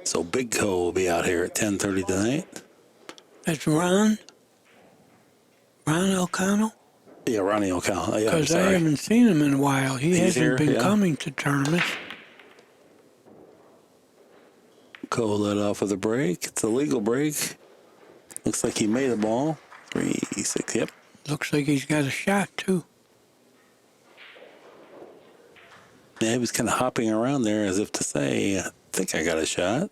So Big Co will be out here at 10:30 tonight. That's Ron Elcano? Yeah, Ronnie O'Connell. Yeah, Because I haven't seen him in a while. He He's hasn't here, been yeah. coming to tournaments. Cole let off with a break. It's a legal break. Looks like he made a ball. 3-6, yep. Looks like he's got a shot, too. Yeah, he was kind of hopping around there as if to say, I think I got a shot.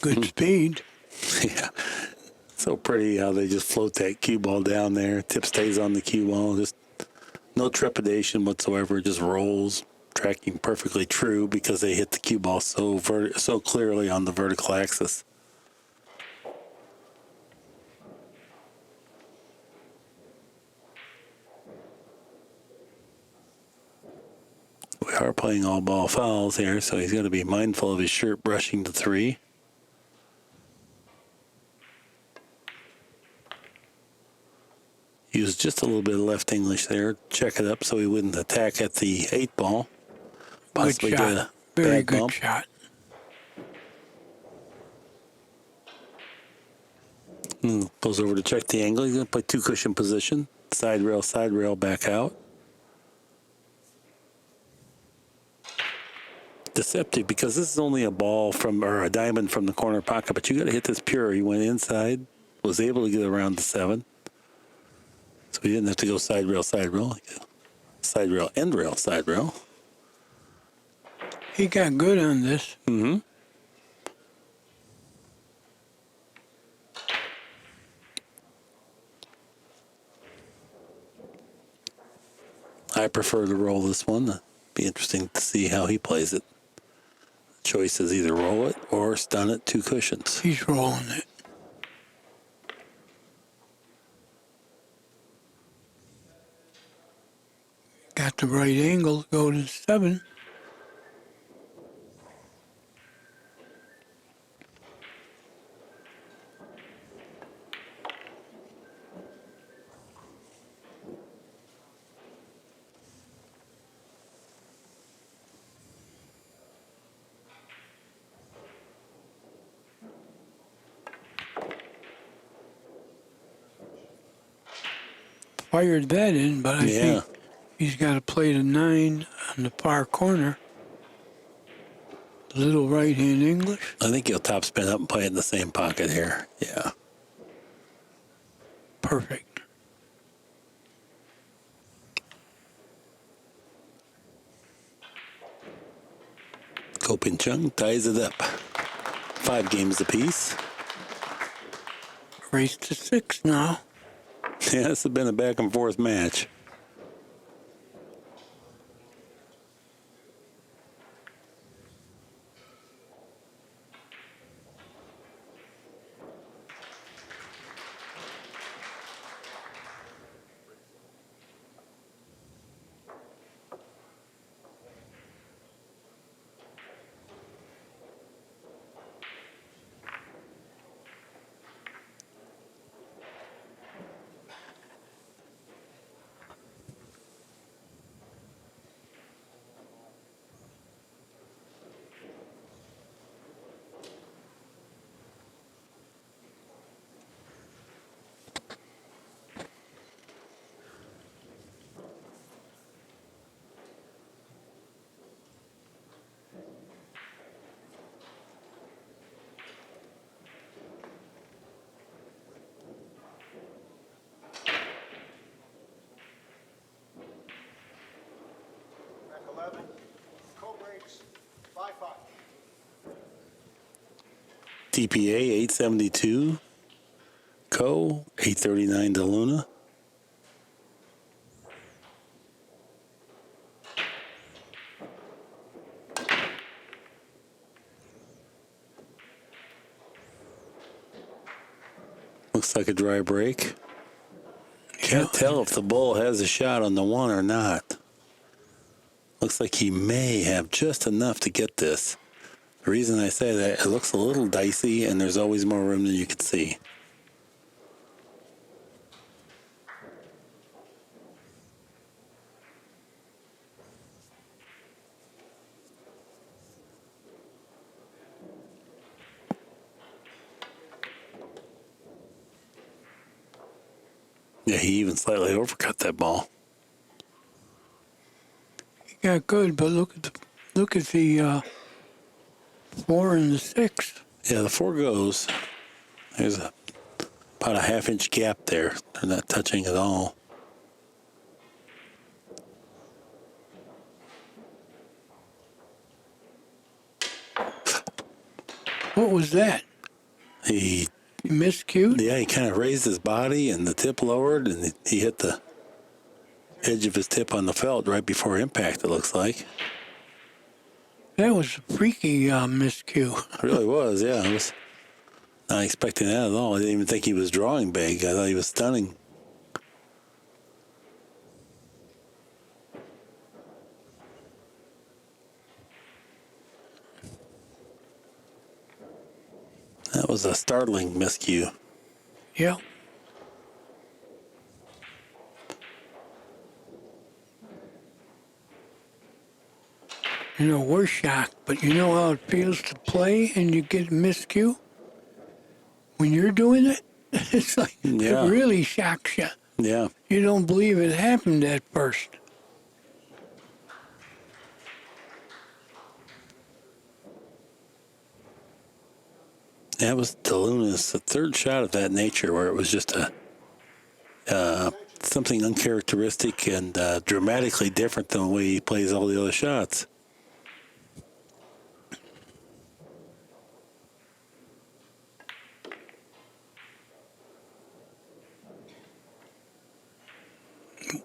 Good speed. Yeah. So pretty how they just float that cue ball down there. Tip stays on the cue ball. Just no trepidation whatsoever. Just rolls, tracking perfectly true because they hit the cue ball so clearly on the vertical axis. We are playing all ball fouls here, so he's got to be mindful of his shirt brushing the 3. Use just a little bit of left English there. Check it up so he wouldn't attack at the 8 ball. Possibly Good get shot. a Very bad good bump. shot. Goes over to check the angle. He's going to play 2 cushion position. Side rail, back out. Deceptive because this is only a ball or a diamond from the corner pocket, but you got to hit this pure. He went inside, was able to get around the 7. So he didn't have to go side rail, side rail, end rail, side rail. He got good on this. Mm-hmm. I prefer to roll this one. It'd be interesting to see how he plays it. Choice is either roll it or stun it 2 cushions. He's rolling it. Got the right angle to go to 7. Fired that in, but I think he's got to play the 9 on the far corner. Little right-hand English. I think he'll top spin up and play it in the same pocket here. Yeah. Perfect. Ping-Chung ties it up. 5 games apiece. Race to 6 now. Yeah, this has been a back and forth match. TPA 872. Co 839 to Luna. Looks like a dry break. Can't tell if the bull has a shot on the 1 or not. Looks like he may have just enough to get this. The reason I say that, it looks a little dicey, and there's always more room than you can see. Yeah, he even slightly overcut that ball. He got good, but look at the 4 and the 6. Yeah, the 4 goes. There's about a half-inch gap there. They're not touching at all. What was that? He miscued? Yeah, he kind of raised his body and the tip lowered, and he hit the edge of his tip on the felt right before impact, it looks like. That was a freaky miscue. It really was, yeah. I was not expecting that at all. I didn't even think he was drawing big. I thought he was stunning. That was a startling miscue. Yeah. You know, we're shocked, but you know how it feels to play and you get a miscue? When you're doing it, it's like Yeah. it really shocks you. Yeah. You don't believe it happened at first. That was DeLuna's third shot of that nature, where it was just something uncharacteristic and dramatically different than the way he plays all the other shots.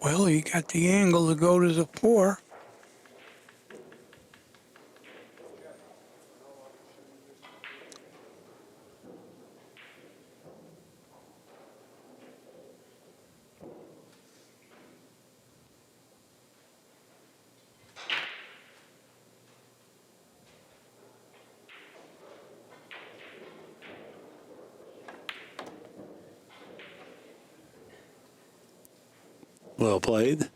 Well, he got the angle to go to the 4. Well played.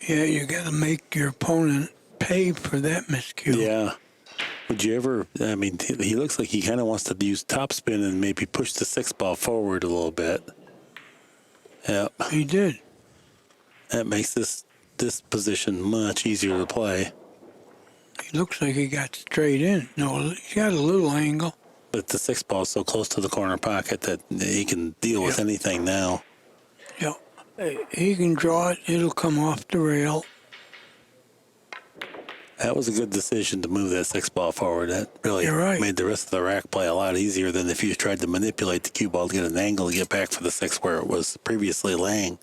Yeah, you got to make your opponent pay for that miscue. Yeah. Would you ever, I mean, he looks like he kind of wants to use topspin and maybe push the 6-ball forward a little bit. Yep. He did. That makes this position much easier to play. He looks like he got straight in. No, he got a little angle. But the 6-ball is so close to the corner pocket that he can deal with anything now. Yeah. He can draw it. It'll come off the rail. That was a good decision to move that 6-ball forward. That really You're right. made the rest of the rack play a lot easier than if you tried to manipulate the cue ball to get an angle to get back for the 6 where it was previously laying.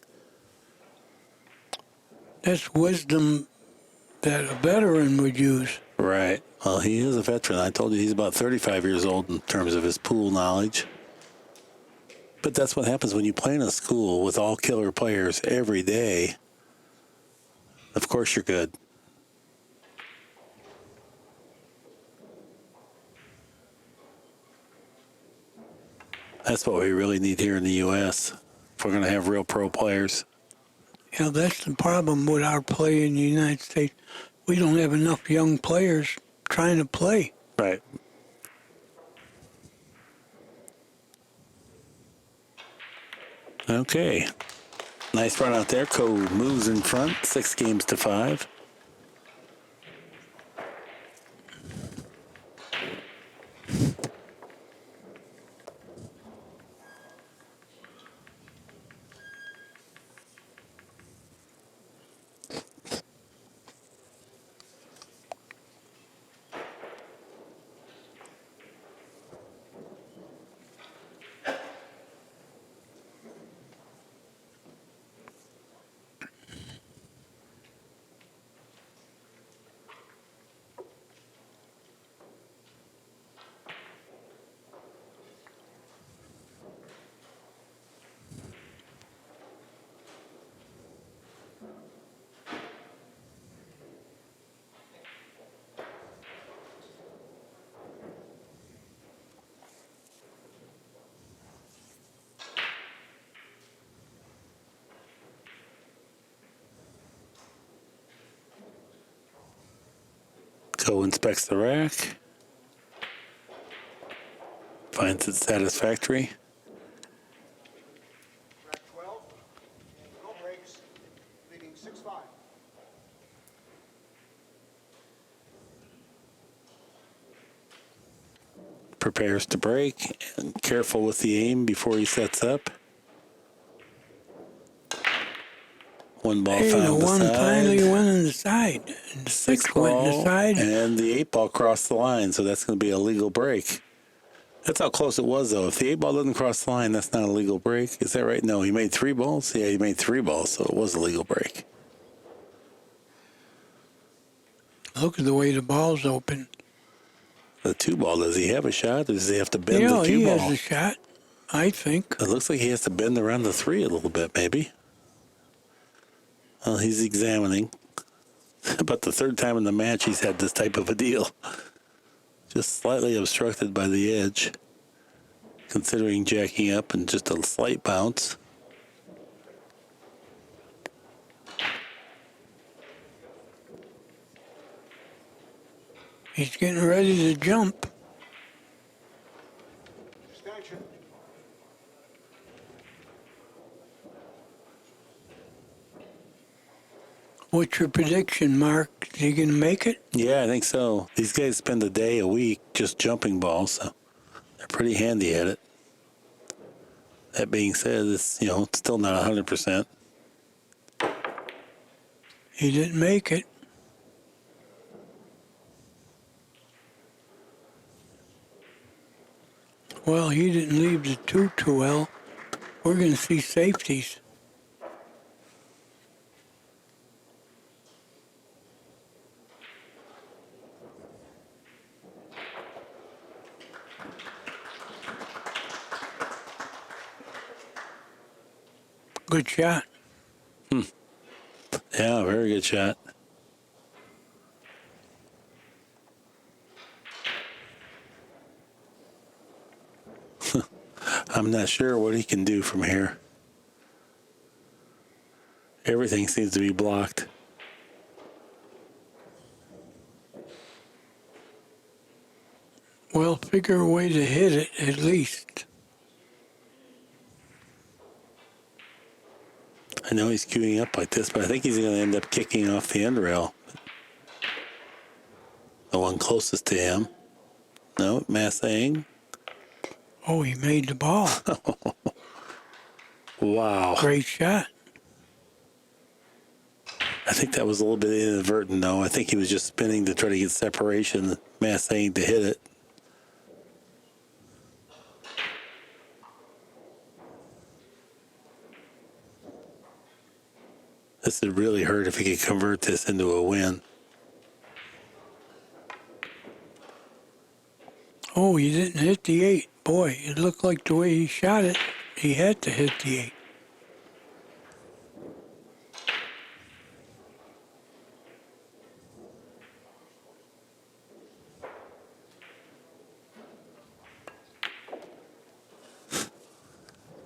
That's wisdom that a veteran would use. Right. Well, he is a veteran. I told you he's about 35 years old in terms of his pool knowledge. But that's what happens when you play in a school with all killer players every day. Of course you're good. That's what we really need here in the U.S. if we're going to have real pro players. Yeah, that's the problem with our play in the United States. We don't have enough young players trying to play. Right. Okay. Nice run out there. Co moves in front, 6-5. Co inspects the rack. Finds it satisfactory. Rack 12, no breaks, leading 6-5. Prepares to break. And careful with the aim before he sets up. 1 ball Hey, found the the one side. finally went in the side. And the 6 went in the ball, side. and the 8-ball crossed the line, so that's going to be a legal break. That's how close it was, though. If the 8-ball doesn't cross the line, that's not a legal break. Is that right? No, he made 3 balls? Yeah, he made 3 balls, so it was a legal break. Look at the way the ball's open. The 2-ball, does he have a shot, or does he have to bend Yeah, the he cue ball? has a shot, I think. It looks like he has to bend around the 3 a little bit, maybe. Well, he's examining. About the 3rd time in the match he's had this type of a deal. Just slightly obstructed by the edge. Considering jacking up and just a slight bounce. He's getting ready to jump. Extension. What's your prediction, Mark? Is he going to make it? Yeah, I think so. These guys spend a day a week just jumping balls, so they're pretty handy at it. That being said, it's still not 100%. He didn't make it. Well, he didn't leave the two too well. We're going to see safeties. Good shot. Yeah, very good shot. I'm not sure what he can do from here. Everything seems to be blocked. Well, figure a way to hit it at least. I know he's queuing up like this, but I think he's going to end up kicking off the end rail. The one closest to him. No, Massang. Oh, he made the ball. Wow. Great shot. I think that was a little bit inadvertent, though. I think he was just spinning to try to get separation. Massang to hit it. This would really hurt if he could convert this into a win. Oh, he didn't hit the 8. Boy, it looked like the way he shot it, he had to hit the 8.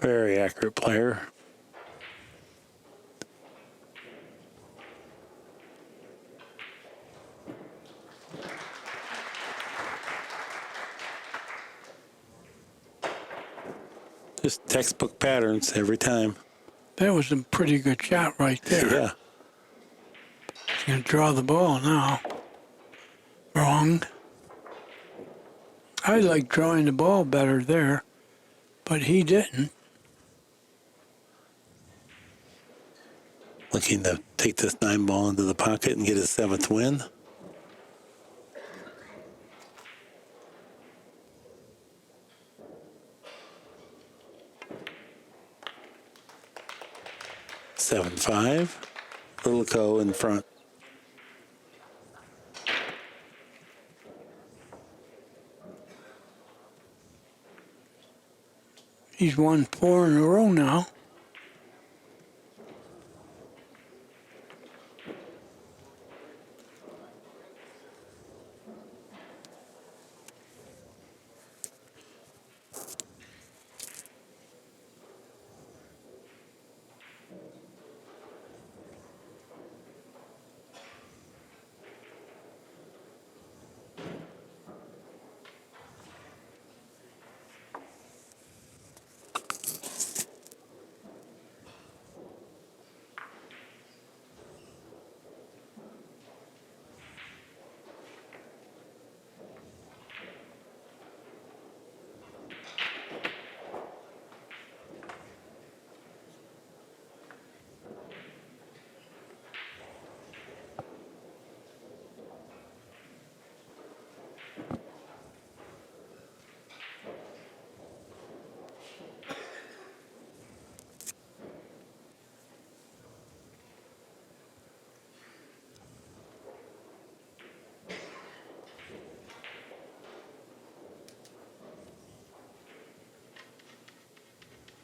Very accurate player. Just textbook patterns every time. That was a pretty good shot right there. Yeah. He's going to draw the ball now. Wrong. I like drawing the ball better there, but he didn't. Looking to take this 9 ball into the pocket and get his 7th win. Seven, 5. Little Co in front. He's won 4 in a row now.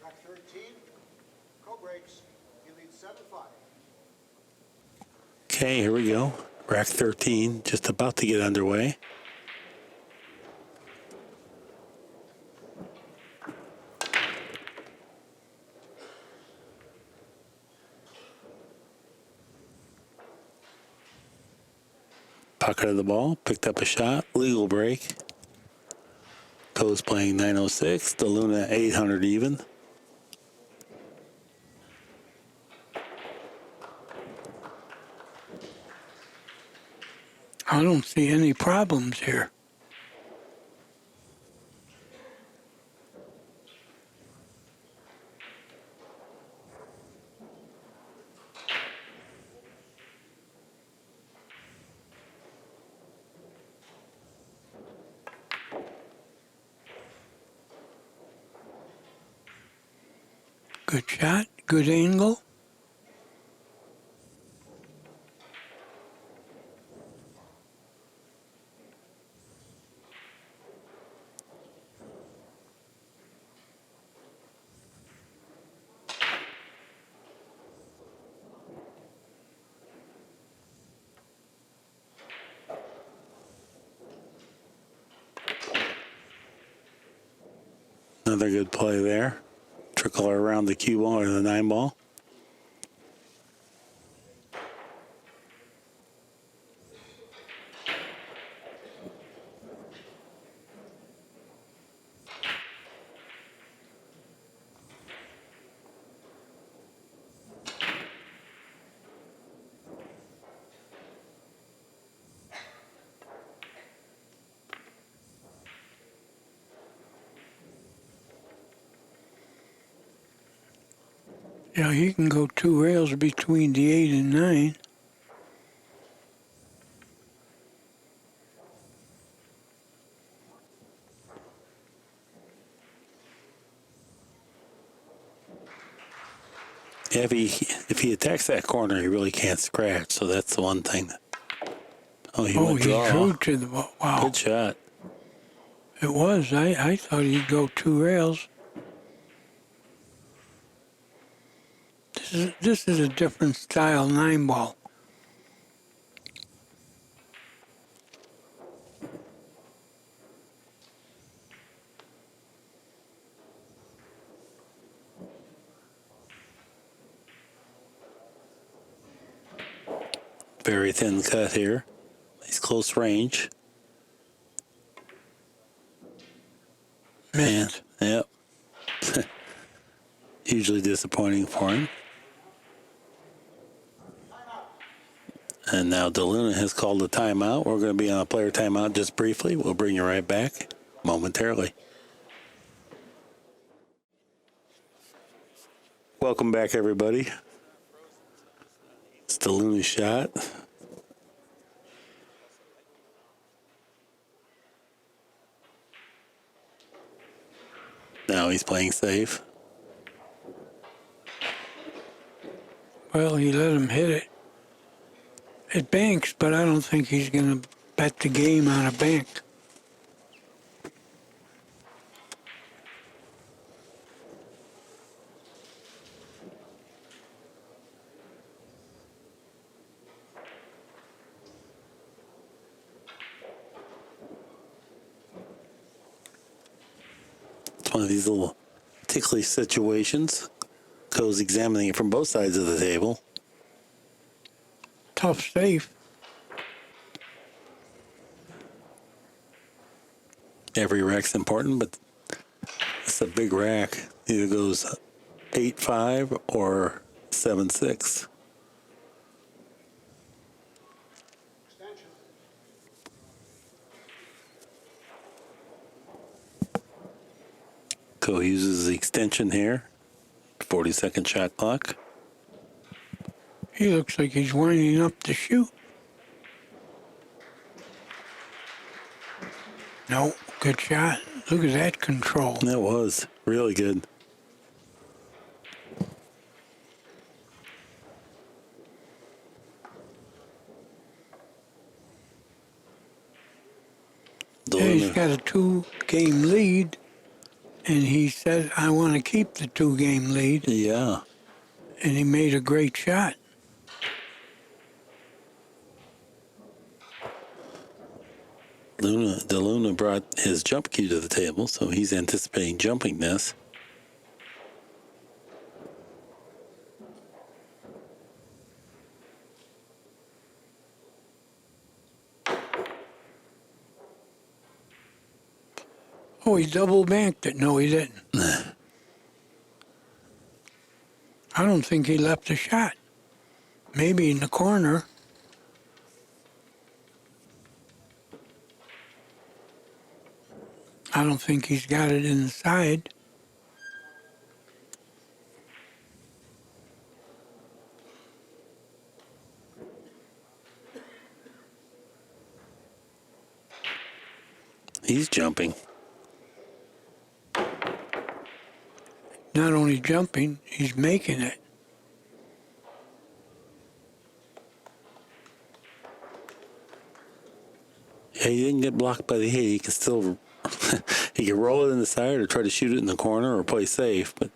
Track 13, co-breaks. He leads 7-5. Okay, here we go. Rack 13, just about to get underway. Pocket of the ball, picked up a shot, legal break. Co's playing 906, the Luna 800 even. I don't see any problems here. Good shot, good angle. Another good play there. Trickle her around the cue ball or the 9 ball. Yeah, he can go 2 rails between the 8 and 9. Yeah, if he attacks that corner, he really can't scratch. So that's the one thing. Oh, he went He draw. drew to the ball. Wow. Good shot. It was. I thought he'd go 2 rails. This is a different style 9 ball. Very thin cut here. He's close range. Missed. Yep. Hugely disappointing for him. And now DeLuna has called a timeout. We're going to be on a player timeout just briefly. We'll bring you right back momentarily. Welcome back, everybody. It's DeLuna's shot. Now he's playing safe. Well, he let him hit it. It banks, but I don't think he's going to bet the game on a bank. It's one of these little ticklish situations. Co's examining it from both sides of the table. Tough save. Every rack's important, but it's a big rack. Either goes 8-5 or 7-6. Co uses the extension here. 40-second shot clock. He looks like he's winding up to shoot. No, good shot. Look at that control. That was really good. Yeah, he's got a 2-game lead, and he said, I want to keep the 2-game lead, Yeah. and he made a great shot. DeLuna brought his jump cue to the table, so he's anticipating jumping this. Oh, he double banked it. No, he didn't. I don't think he left a shot. Maybe in the corner. I don't think he's got it inside. He's jumping. not only jumping, he's making it. Yeah, he didn't get blocked by the hit. He can still he can roll it in the side or try to shoot it in the corner or play safe, but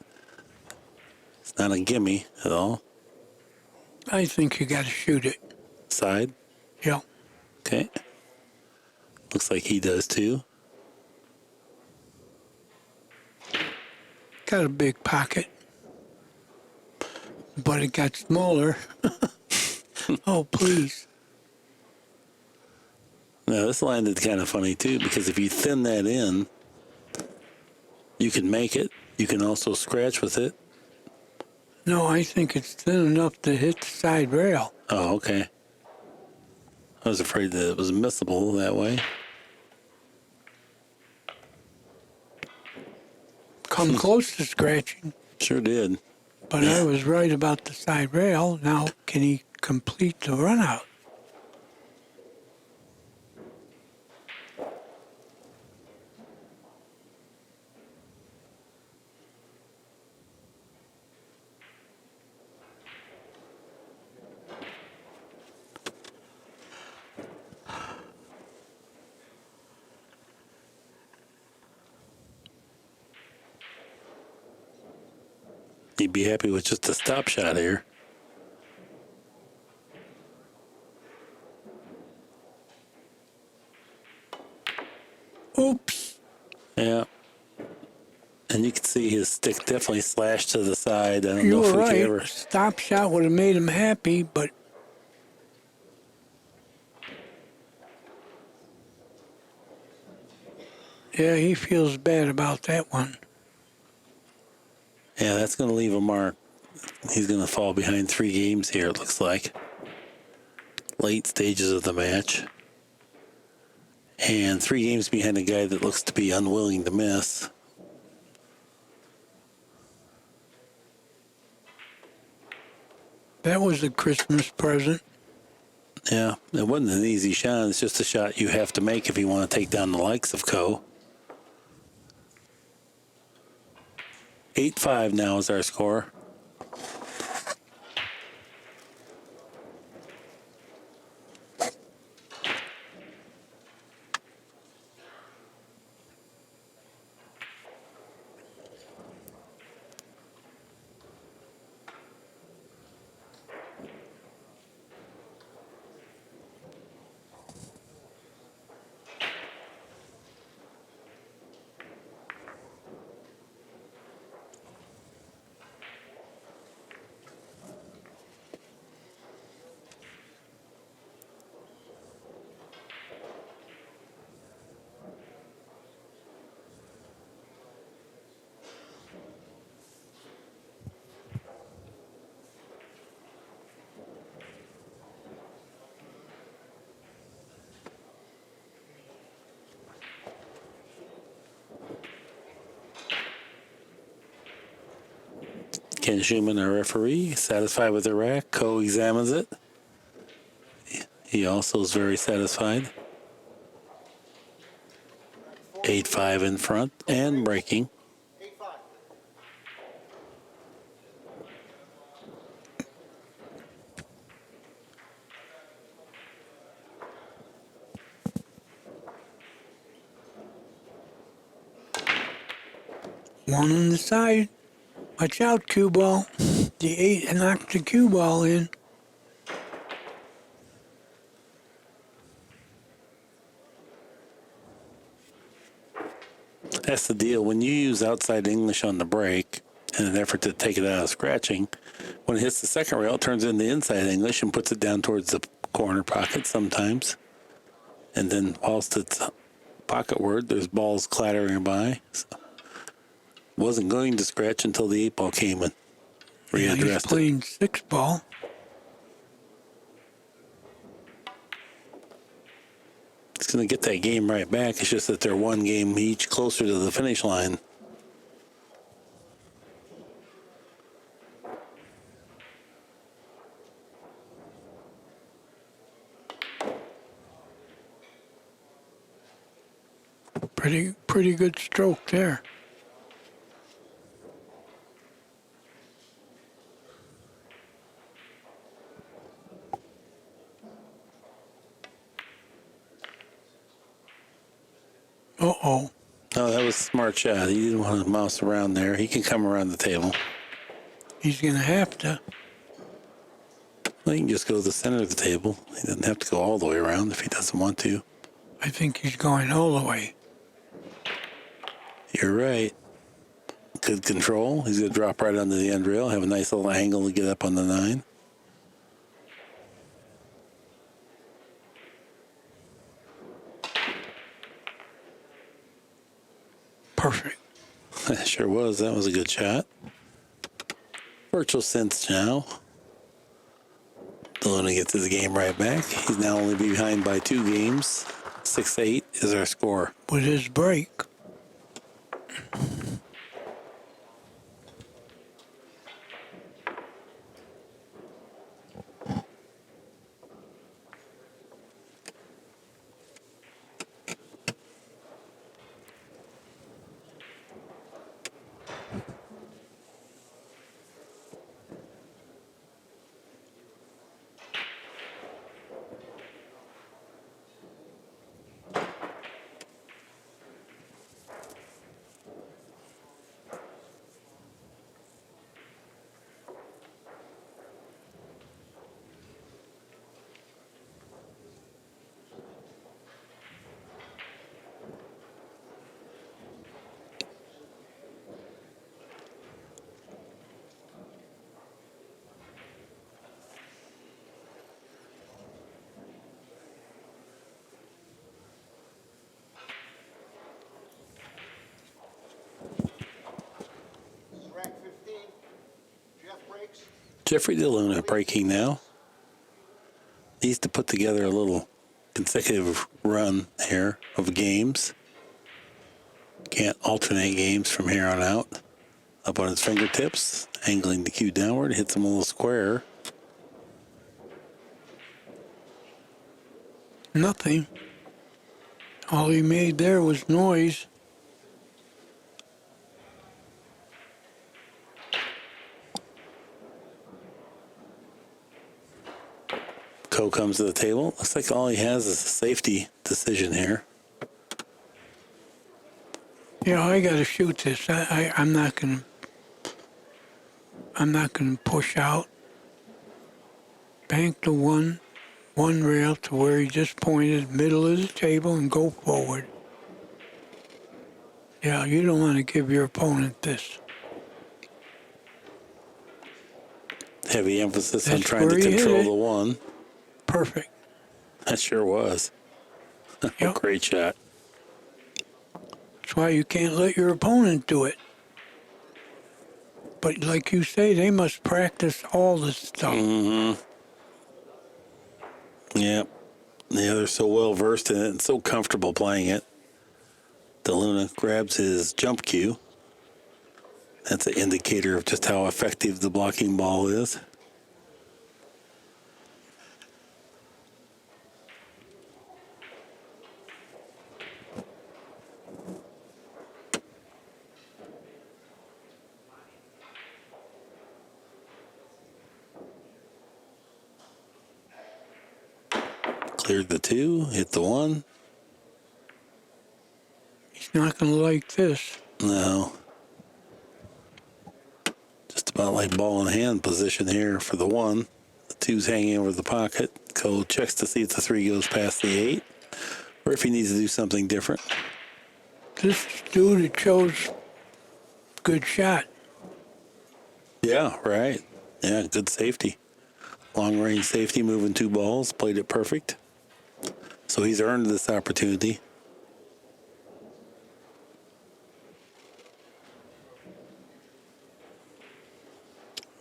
it's not a gimme at all. I think you got to shoot it. Side. Yeah. Okay. Looks like he does too. Got a big pocket, but it got smaller. Oh, please. Now, this landed kind of funny too, because if you thin that in, you can make it. You can also scratch with it. No, I think it's thin enough to hit the side rail. Oh, okay. I was afraid that it was missable that way. Come close to scratching, Sure did. but I was right about the side rail. Now, can he complete the run out? He'd be happy with just a stop shot here. Oops. Yeah. And you can see his stick definitely slashed to the side. I don't You know if were we could right. ever. Stop shot would have made him happy, but yeah, he feels bad about that one. Yeah, that's going to leave a mark. He's going to fall behind 3 games here, it looks like. Late stages of the match. And 3 games behind a guy that looks to be unwilling to miss. That was a Christmas present. Yeah, it wasn't an easy shot. It's just a shot you have to make if you want to take down the likes of Ko. 8-5 now is our score. Ken Schumann, our referee, satisfied with the rack. Ko examines it. He also is very satisfied. 8-5 in front and breaking. One on the side. Watch out, cue ball. The 8 knocked the cue ball in. That's the deal. When you use outside English on the break in an effort to take it out of scratching, when it hits the second rail, it turns into inside English and puts it down towards the corner pocket sometimes. And then whilst it's pocketward, there's balls clattering by. So wasn't going to scratch until the 8 ball came and Yeah, he's readdressed it. playing 6 ball. He's going to get that game right back. It's just that they're 1 game each closer to the finish line. Pretty good stroke there. Uh-oh. No, that was a smart shot. He didn't want to mouse around there. He can come around the table. He's going to have to. Well, he can just go to the center of the table. He doesn't have to go all the way around if he doesn't want to. I think he's going all the way. You're right. Good control. He's going to drop right under the end rail, have a nice little angle to get up on the 9. Perfect. Sure was. That was a good shot. Virtual sense now. DeLuna gets his game right back. He's now only behind by 2 games. 6-8 is our score. With his break. Rack 15. Jeff breaks. Jeffrey DeLuna breaking now. Needs to put together a little consecutive run here of games. Can't alternate games from here on out. Up on his fingertips, angling the cue downward, hits him a little square. Nothing. All he made there was noise. Ko comes to the table. Looks like all he has is a safety decision here. Yeah, I got to shoot this. I'm not gonna push out. Bank to one rail to where he just pointed, middle of the table, and go forward. Yeah, you don't want to give your opponent this. Heavy emphasis on That's trying to where he hit control it. the 1. Perfect. That sure was. Yep. Great shot. That's why you can't let your opponent do it. But like you say, they must practice all this stuff. Mm-hmm. Yep. Yeah, they're so well versed in it and so comfortable playing it. DeLuna grabs his jump cue. That's an indicator of just how effective the blocking ball is. Cleared the 2, hit the 1. He's not going to like this. No. Just about like ball in hand position here for the 1. The 2's hanging over the pocket. Ko checks to see if the 3 goes past the 8, or if he needs to do something different. This dude that chose good shot. Yeah, right. Yeah, good safety. Long range safety, moving 2 balls, played it perfect. So he's earned this opportunity.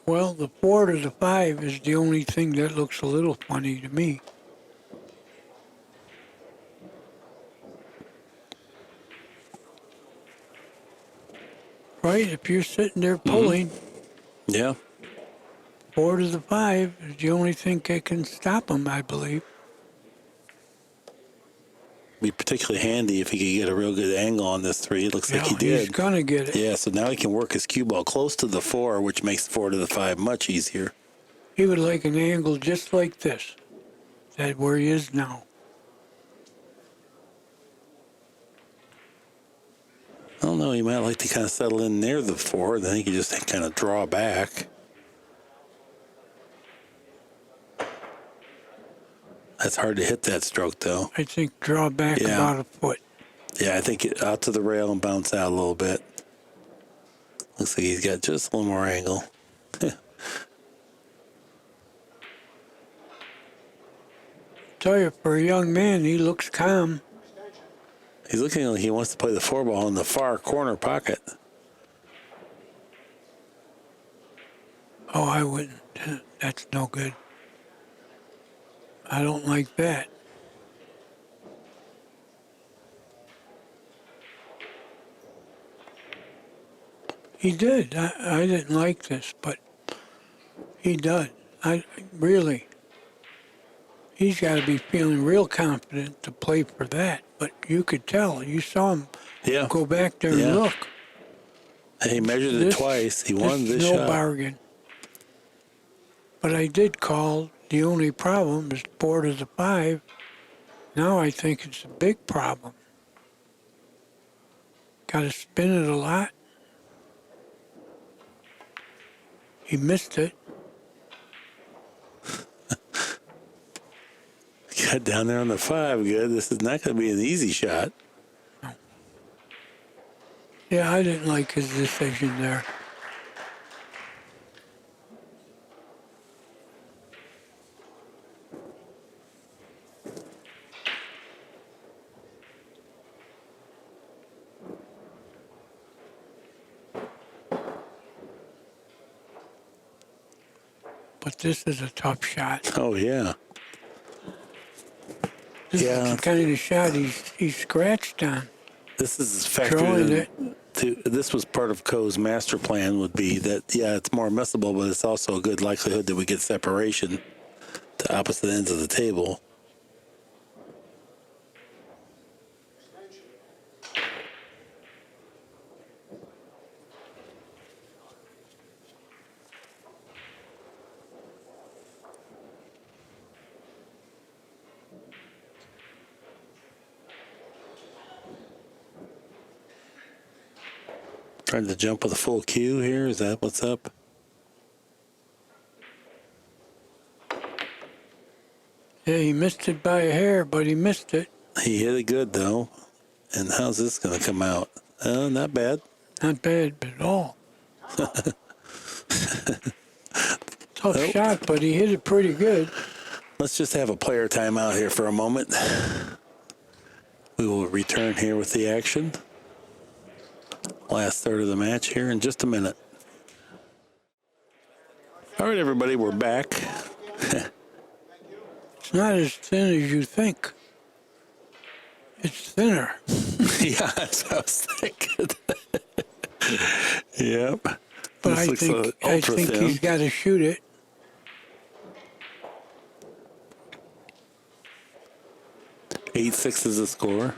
Well, the 4 to the 5 is the only thing that looks a little funny to me. Right? If you're sitting there pulling, Yeah. 4 to the 5 is the only thing that can stop him, I believe. Be particularly handy if he could get a real good angle on this 3. It looks like he He's did. going to get it. Yeah, so now he can work his cue ball close to the 4, which makes 4 to the 5 much easier. He would like an angle just like this. That where he is now. I don't know. He might like to kind of settle in near the 4. Then he can just kind of draw back. That's hard to hit that stroke, though. I think draw back about a foot. Yeah, I think out to the rail and bounce out a little bit. Looks like he's got just a little more angle. Tell you, for a young man, he looks calm. He's looking like he wants to play the 4-ball in the far corner pocket. Oh, I wouldn't. That's no good. I don't like that. He did. I didn't like this, but he did. Really. He's got to be feeling real confident to play for that. But you could tell. You saw him go back there and look. He measured it twice. He won this no shot. No bargain. But I did call. The only problem is 4 to the 5. Now I think it's a big problem. Got to spin it a lot. He missed it. Got down there on the 5. Good. This is not going to be an easy shot. No. Yeah, I didn't like his decision there. But this is a tough shot. Oh, yeah. This is the kind of shot he's scratched on. This is factored in. This was part of Coe's master plan would be that, it's more missable, but it's also a good likelihood that we get separation to opposite ends of the table. Trying to jump with a full cue here. Is that what's up? Yeah, he missed it by a hair, but he missed it. He hit it good, though. And how's this going to come out? Not bad. Not bad at all. Tough shot, but he hit it pretty good. Let's just have a player timeout here for a moment. We will return here with the action. Last third of the match here in just a minute. All right, everybody, we're back. It's not as thin as you think. It's thinner. Yeah, that's what I was thinking. Yep. But I think he's got to shoot it. (8-6) is the score.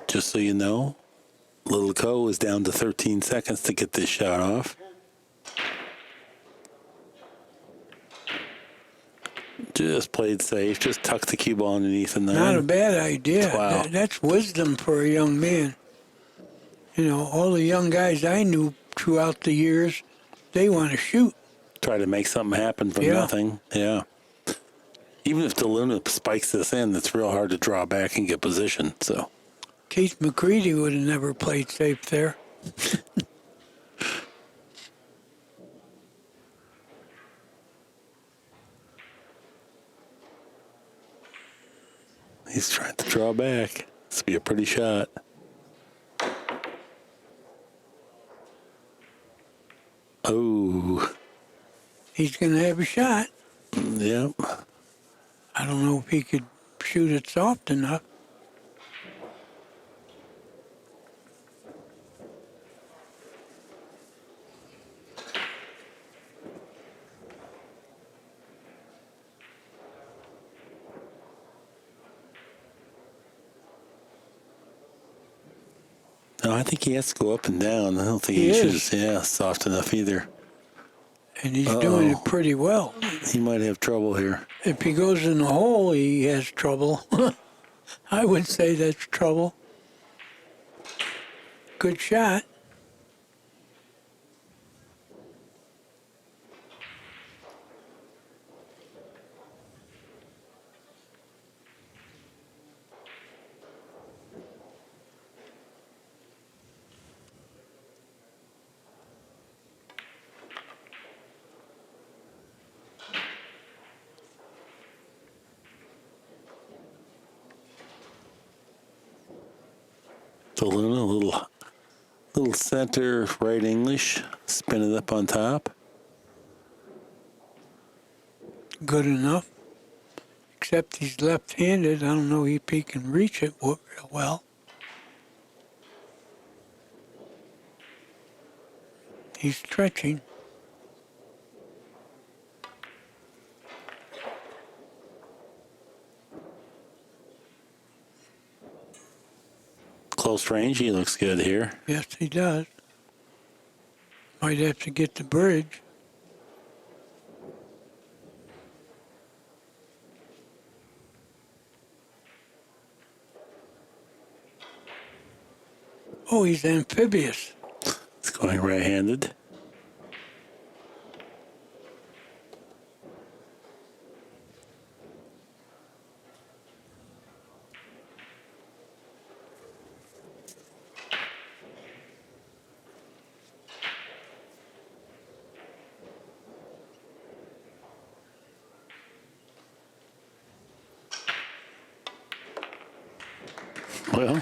Just so you know, Little Coe is down to 13 seconds to get this shot off. Just played safe. Just tucked the cue ball underneath the 9. Not a bad idea. Wow. That's wisdom for a young man. You know, all the young guys I knew throughout the years, they want to shoot. Try to make something happen from nothing. Yeah. Even if DeLuna spikes this in, it's real hard to draw back and get position. So. Keith McCready would have never played safe there. He's trying to draw back. This will be a pretty shot. Oh. He's going to have a shot. Yep. I don't know if he could shoot it soft enough. No, I think he has to go up and down. I don't think he shoots, soft enough either. And he's doing it pretty well. He might have trouble here. If he goes in the hole, he has trouble. I would say that's trouble. Good shot. So Luna, little center right English, spin it up on top. Good enough. Except he's left-handed. I don't know if he can reach it real well. He's stretching. Close range, he looks good here. Yes, he does. Might have to get the bridge. Oh, he's amphibious. It's going right-handed. Well,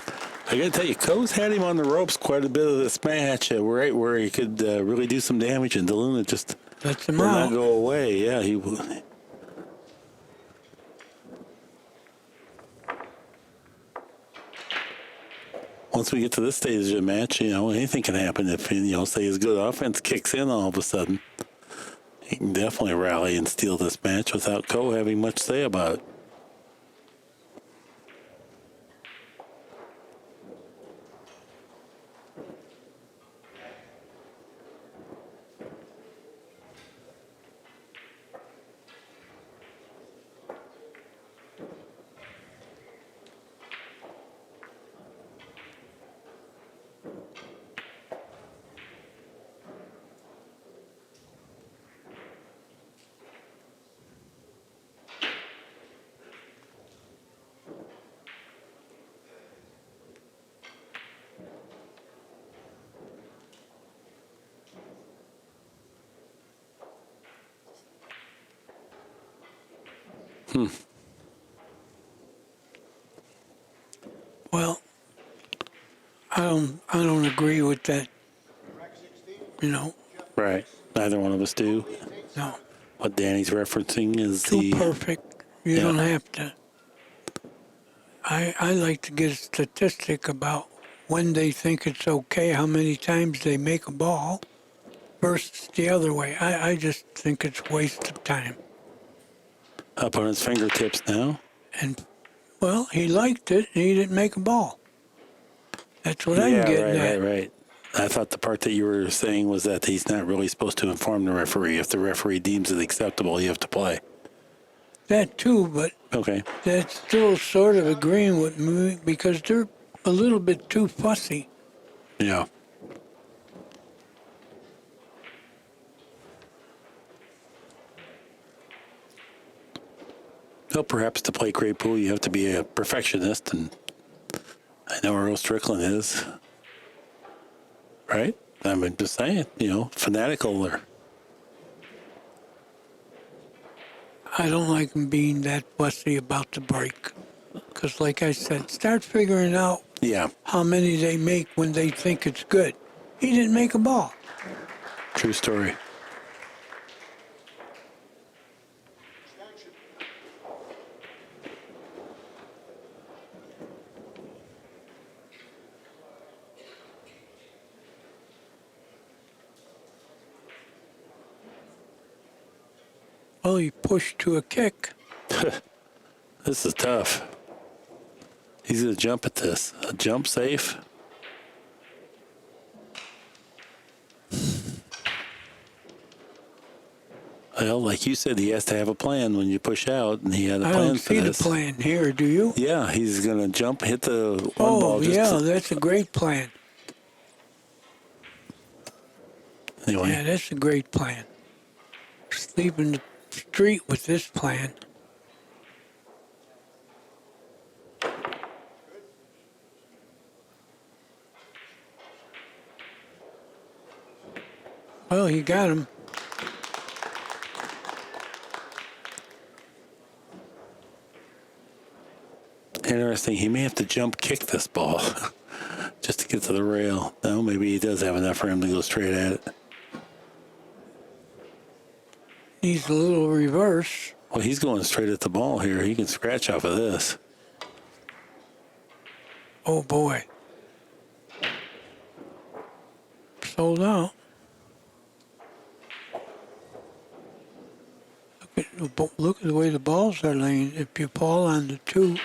I got to tell you, Coe's had him on the ropes quite a bit of this match, right where he could really do some damage, and DeLuna just Lets him will out. not go away. Yeah, he. Once we get to this stage of the match, anything can happen. If say his good offense kicks in all of a sudden, he can definitely rally and steal this match without Coe having much to say about it. Well, I don't agree with that. Right. Neither one of us do. No. What Danny's referencing is Too perfect. You Yeah. don't have to. I like to get a statistic about when they think it's okay, how many times they make a ball versus the other way. I just think it's a waste of time. up on his fingertips now. And, well, he liked it and he didn't make a ball. That's what I'm getting at. Right. I thought the part that you were saying was that he's not really supposed to inform the referee. If the referee deems it acceptable, you have to play. That too, but Okay. that's still sort of agreeing with me because they're a little bit too fussy. Yeah. Well, perhaps to play great pool, you have to be a perfectionist, and I know Earl Strickland is. Right? I'm just saying, fanatical or. I don't like him being that fussy about the break. Because, like I said, start figuring out Yeah, how many they make when they think it's good. He didn't make a ball. true story. Well, he pushed to a kick. This is tough. He's going to jump at this. A jump safe. Well, like you said, he has to have a plan when you push out, and he had a I plan don't for see the this. plan here, do you? Yeah, he's going to jump, hit the one Oh, ball. yeah, that's a great plan. Anyway, Yeah, that's a great plan. Sleep in the street with this plan. Well, he got him. interesting. He may have to jump kick this ball just to get to the rail. No, maybe he does have enough for him to go straight at it. Needs a little reverse. Well, he's going straight at the ball here. He can scratch off of this. Oh boy. Sold out. Look at the way the balls are laying. If you fall on the 2,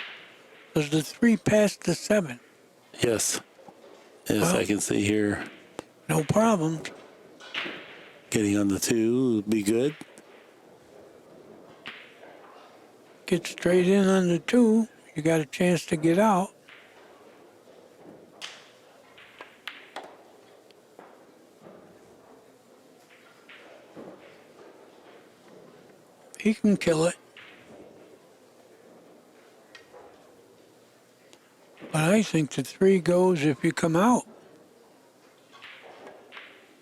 does the 3 pass the 7? Yes. Yes, Well, I can see here. No problems. Getting on the 2 would be good. Get straight in on the 2. You got a chance to get out. He can kill it. But I think the 3 goes if you come out.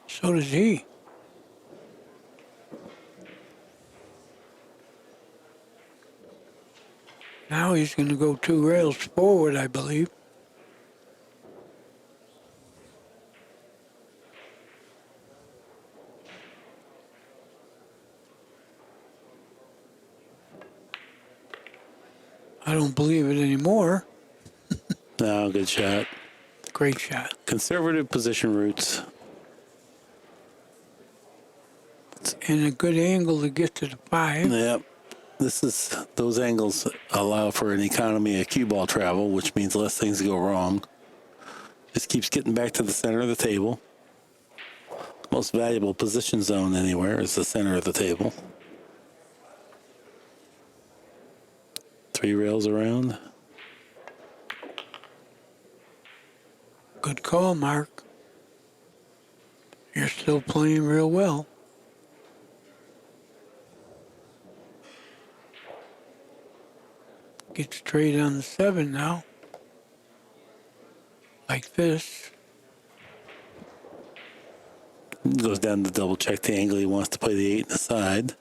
So does he. Now he's going to go 2 rails forward, I believe. I don't believe it anymore. No, good shot. Great shot. Conservative position roots. And a good angle to get to the 5. Yep. Those angles allow for an economy of cue ball travel, which means less things go wrong. Just keeps getting back to the center of the table. Most valuable position zone anywhere is the center of the table. 3 rails around. Good call, Mark. You're still playing real well. Get straight on the 7 now. Like this. Goes down to double check the angle. He wants to play the 8 in the side.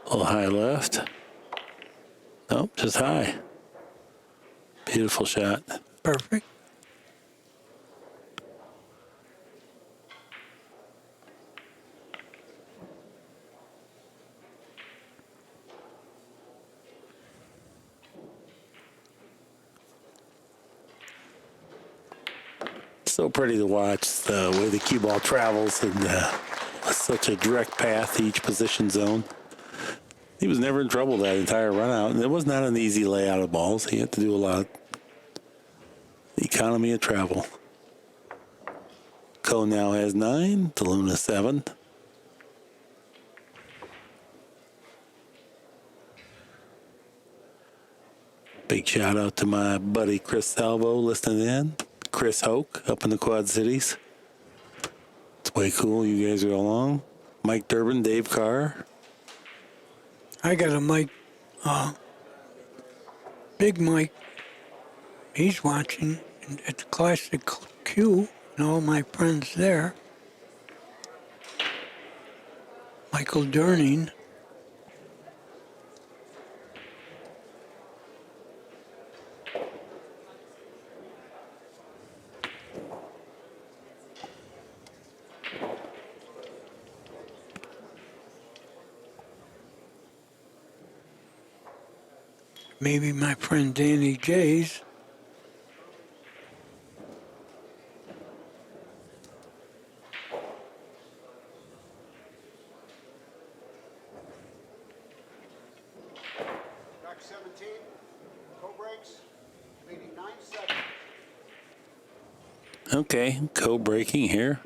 A little high left. Nope, just high. Beautiful shot. Perfect. So pretty to watch the way the cue ball travels and such a direct path to each position zone. He was never in trouble that entire run out, and it was not an easy layout of balls. He had to do a lot. Economy of travel. Ko now has 9, DeLuna 7. Big shout out to my buddy Chris Salvo listening in. Chris Hoke up in the Quad Cities. It's way cool you guys are along. Mike Durbin, Dave Carr. I got a mic, Big Mike. He's watching at the Classic Q and all my friends there. Michael Durning. Maybe my friend Danny Jays. Back 17, co-breaks, leading 9-7. Okay, co-breaking here.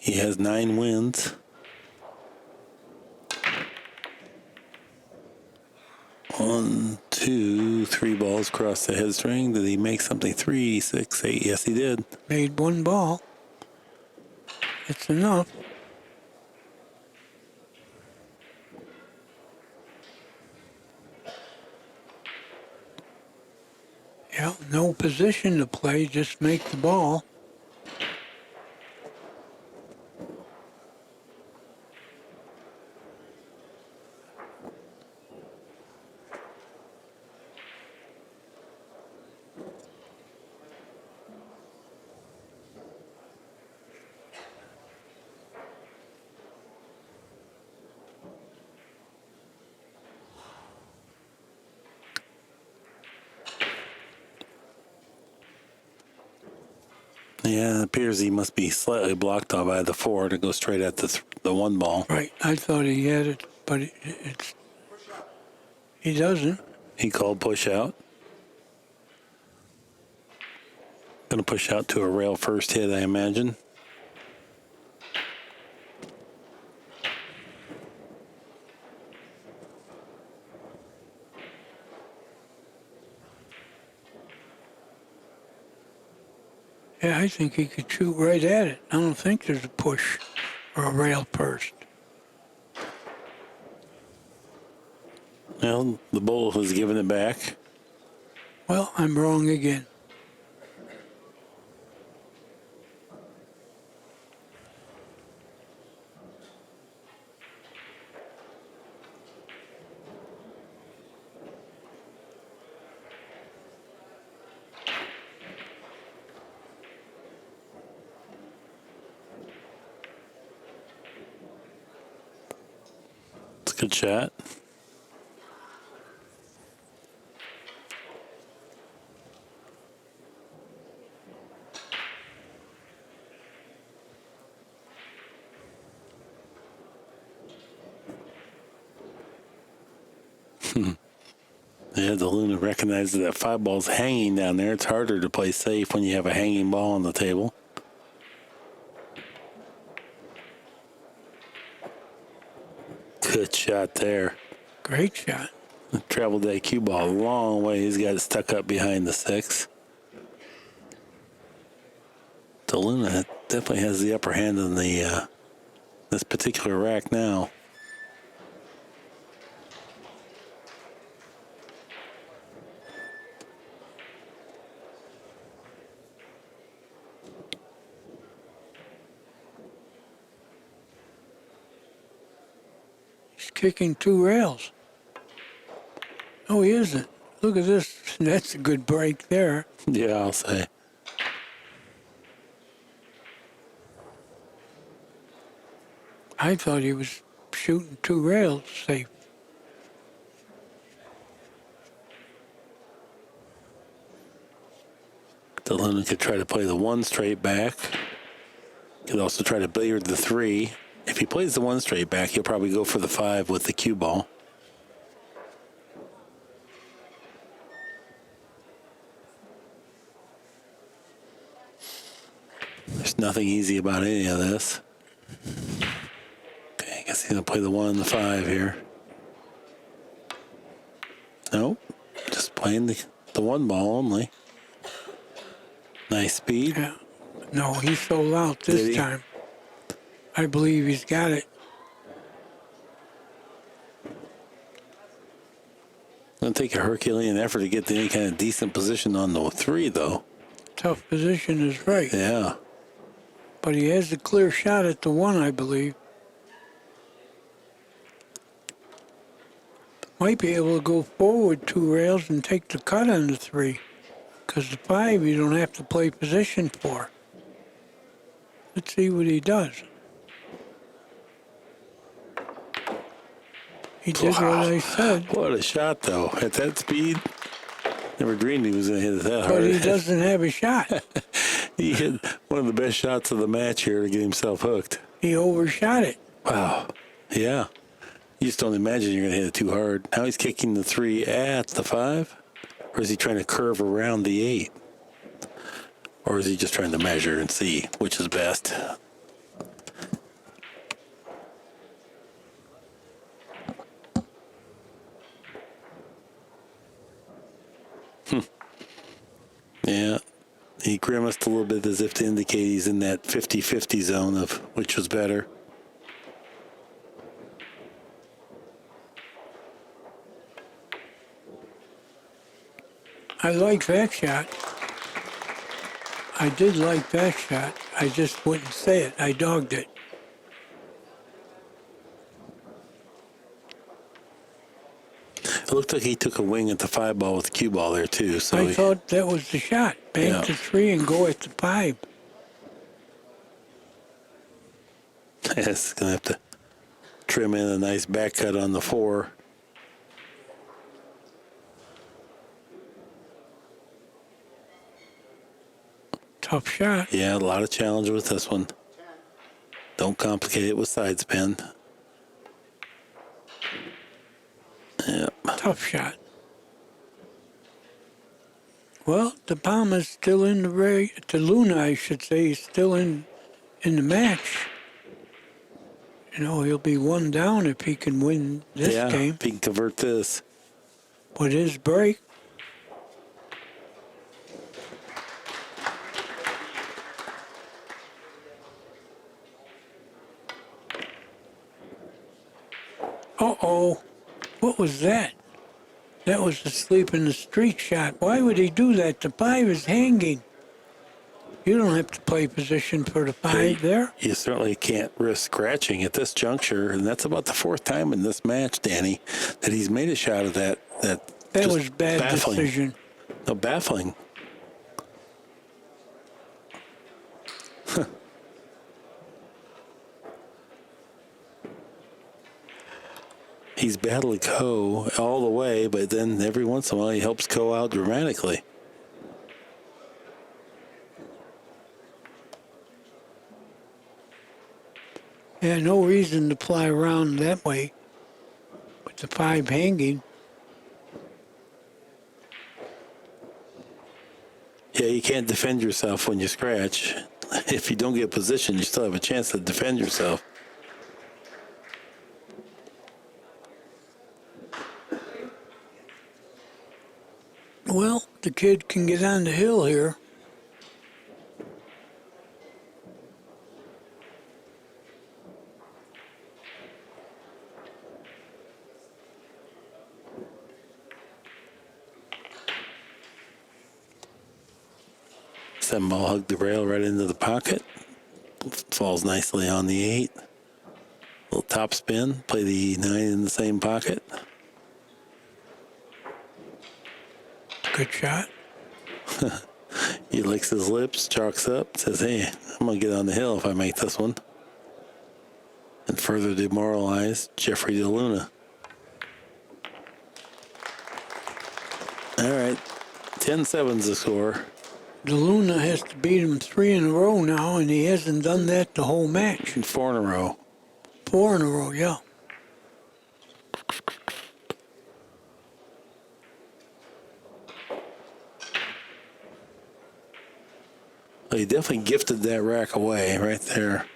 He has 9 wins. One, two, 3 balls across the head string. Did he make something? 3, 6, 8. Yes, he did. Made 1 ball. It's enough. Yeah, no position to play, just make the ball. Yeah, it appears he must be slightly blocked off by the 4 to go straight at the 1 ball. Right, I thought he had it, but he doesn't. He called push out. Going to push out to a rail first hit, I imagine. Yeah, I think he could shoot right at it. I don't think there's a push or a rail first. Well, the bull has given it back. Well, I'm wrong again. It's a good shot. Yeah, the Luna recognizes that 5 ball's hanging down there. It's harder to play safe when you have a hanging ball on the table. Good shot there. Great shot. Traveled that cue ball a long way. He's got it stuck up behind the 6. The Luna definitely has the upper hand in the this particular rack now. He's kicking 2 rails. No, he isn't. Look at this. That's a good break there. Yeah, I'll say. I thought he was shooting 2 rails safe. The Luna could try to play the 1 straight back. Could also try to billiard the 3. If he plays the 1 straight back, he'll probably go for the 5 with the cue ball. There's nothing easy about any of this. Okay, I guess he's going to play the 1 and the 5 here. Nope. Just playing the 1 ball only. Nice speed. Yeah. No, he sold out this time. I believe he's got it. It'll take a Herculean effort to get to any kind of decent position on the 3, though. Tough position is right. Yeah. But he has a clear shot at the 1, I believe. Might be able to go forward 2 rails and take the cut on the 3. Because the 5 you don't have to play position for. Let's see what he does. He did what I said. What a shot, though. At that speed, never dreamed he was going to hit it that hard. But he doesn't have a shot. He hit one of the best shots of the match here to get himself hooked. He overshot it. Wow. Yeah. You just don't imagine you're going to hit it too hard. Now he's kicking the 3 at the 5? Or is he trying to curve around the 8? Or is he just trying to measure and see which is best? Yeah. He grimaced a little bit as if to indicate he's in that 50-50 zone of which was better. I like that shot. I did like that shot. I just wouldn't say it. I dogged it. It looked like he took a wing at the 5-ball with the cue ball there, too. So I thought that was the shot. Bank the 3 and go at the 5. Yes, going to have to trim in a nice back cut on the 4. Tough shot. Yeah, a lot of challenge with this one. Don't complicate it with side spin. Yeah. Tough shot. Well, the Palmer's still in the race. The Luna, I should say, is still in the match. You know, he'll be one down if he can win this game. If he can convert this. With his break. Uh-oh. What was that? That was a sleep in the street shot. Why would he do that? The 5 is hanging. You don't have to play position for the 5 there. You certainly can't risk scratching at this juncture, and that's about the 4th time in this match, Danny, that he's made a shot of that. That was bad baffling. decision. No, baffling. He's battled Ko all the way, but then every once in a while he helps Ko out dramatically. Yeah, no reason to fly around that way with the 5 hanging. Yeah, you can't defend yourself when you scratch. If you don't get position, you still have a chance to defend yourself. Well, the kid can get on the hill here. Seven ball hugged the rail right into the pocket. Falls nicely on the 8. Little top spin. Play the 9 in the same pocket. Good shot. He licks his lips, chalks up, says, hey, I'm going to get on the hill if I make this one. And further demoralize Jeffrey DeLuna. All right. 10-7's the score. DeLuna has to beat him 3 in a row now, and he hasn't done that the whole match. 4 in a row. 4 in a row, yeah. Well, he definitely gifted that rack away right there.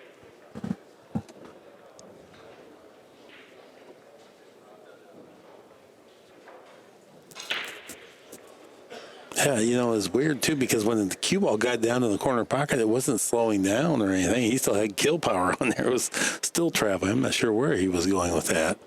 Yeah, you know, it's weird, too, because when the cue ball got down in the corner pocket, it wasn't slowing down or anything. He still had kill power on there. It was still traveling. I'm not sure where he was going with that.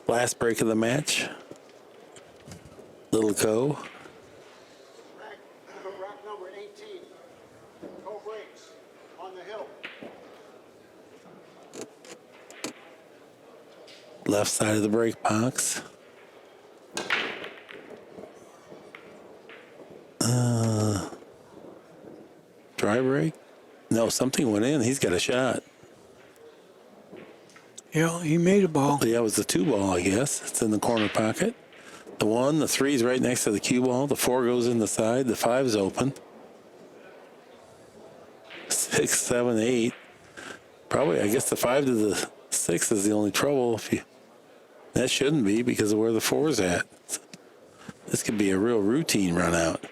Last break of the match. Little Ko. Rack number 18. Ko breaks on the hill. Left side of the break box. Dry break? No, something went in. He's got a shot. Yeah, he made a ball. Yeah, it was the 2 ball, I guess. It's in the corner pocket. The 1, the 3 is right next to the cue ball. The 4 goes in the side. The 5 is open. 6, 7, 8. Probably, I guess the 5 to the 6 is the only trouble. That shouldn't be because of where the 4 is at. This could be a real routine run out.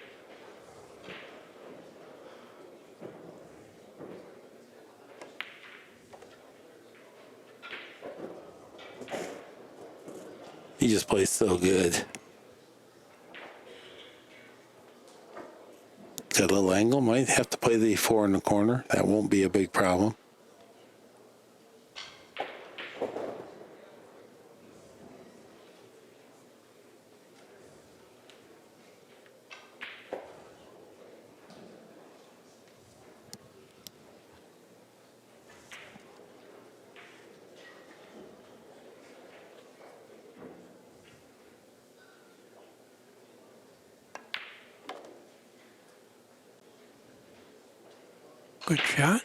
He just plays so good. Got a little angle. Might have to play the 4 in the corner. That won't be a big problem. Good shot.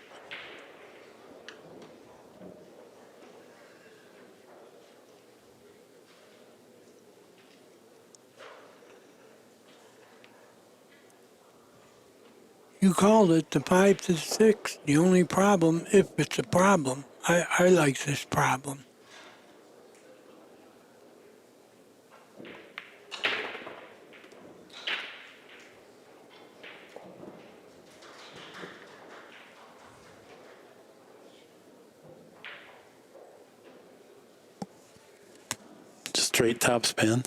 You called it the 5 to 6. The only problem, if it's a problem, I like this problem. Just straight top spin.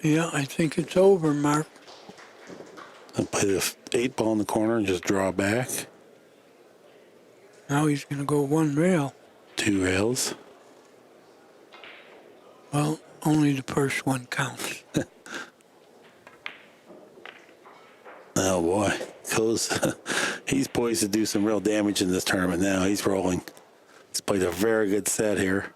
Yeah, I think it's over, Mark. I'll play the 8 ball in the corner and just draw back. Now he's going to go 1 rail. 2 rails. Well, only the first one counts. Oh boy, Co's he's poised to do some real damage in this tournament now. He's rolling. He's played a very good set here.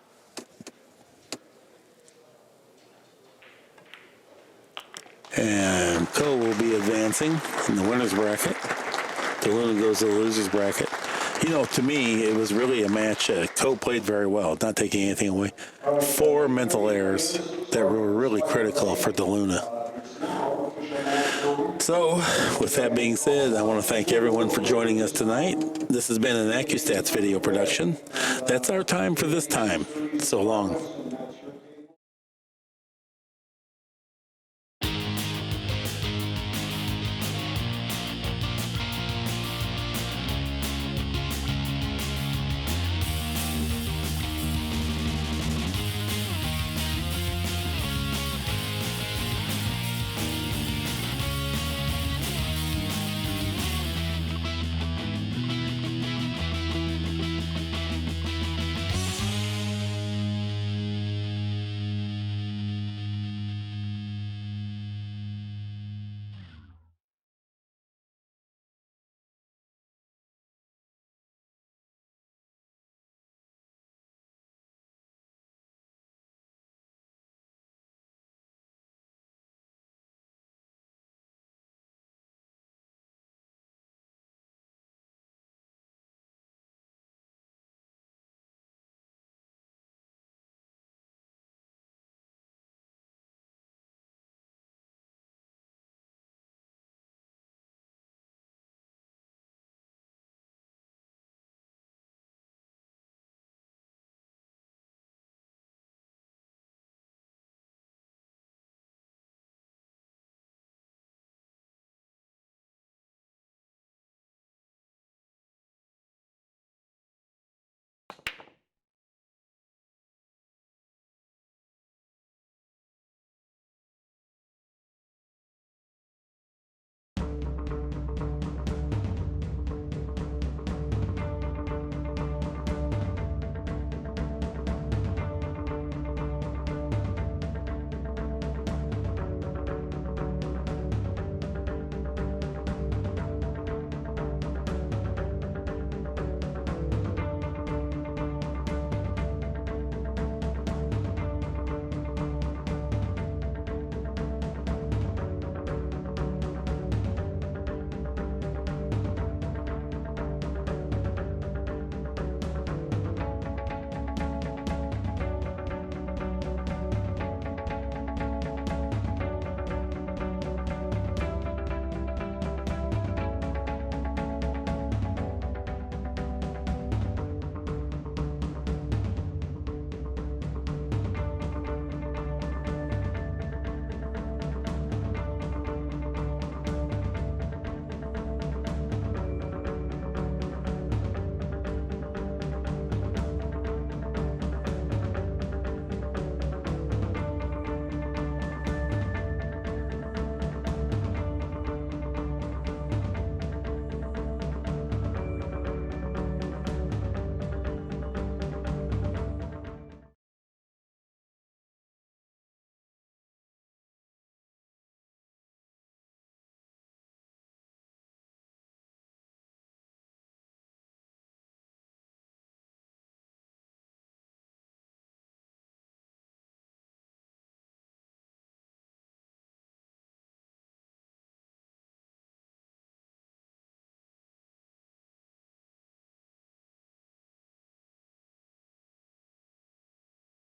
And Co will be advancing in the winner's bracket. DeLuna goes to the loser's bracket. You know, to me, it was really a match. Co played very well, not taking anything away. 4 mental errors that were really critical for DeLuna. So, with that being said, I want to thank everyone for joining us tonight. This has been an ACCUSTATS video production. That's our time for this time. So long.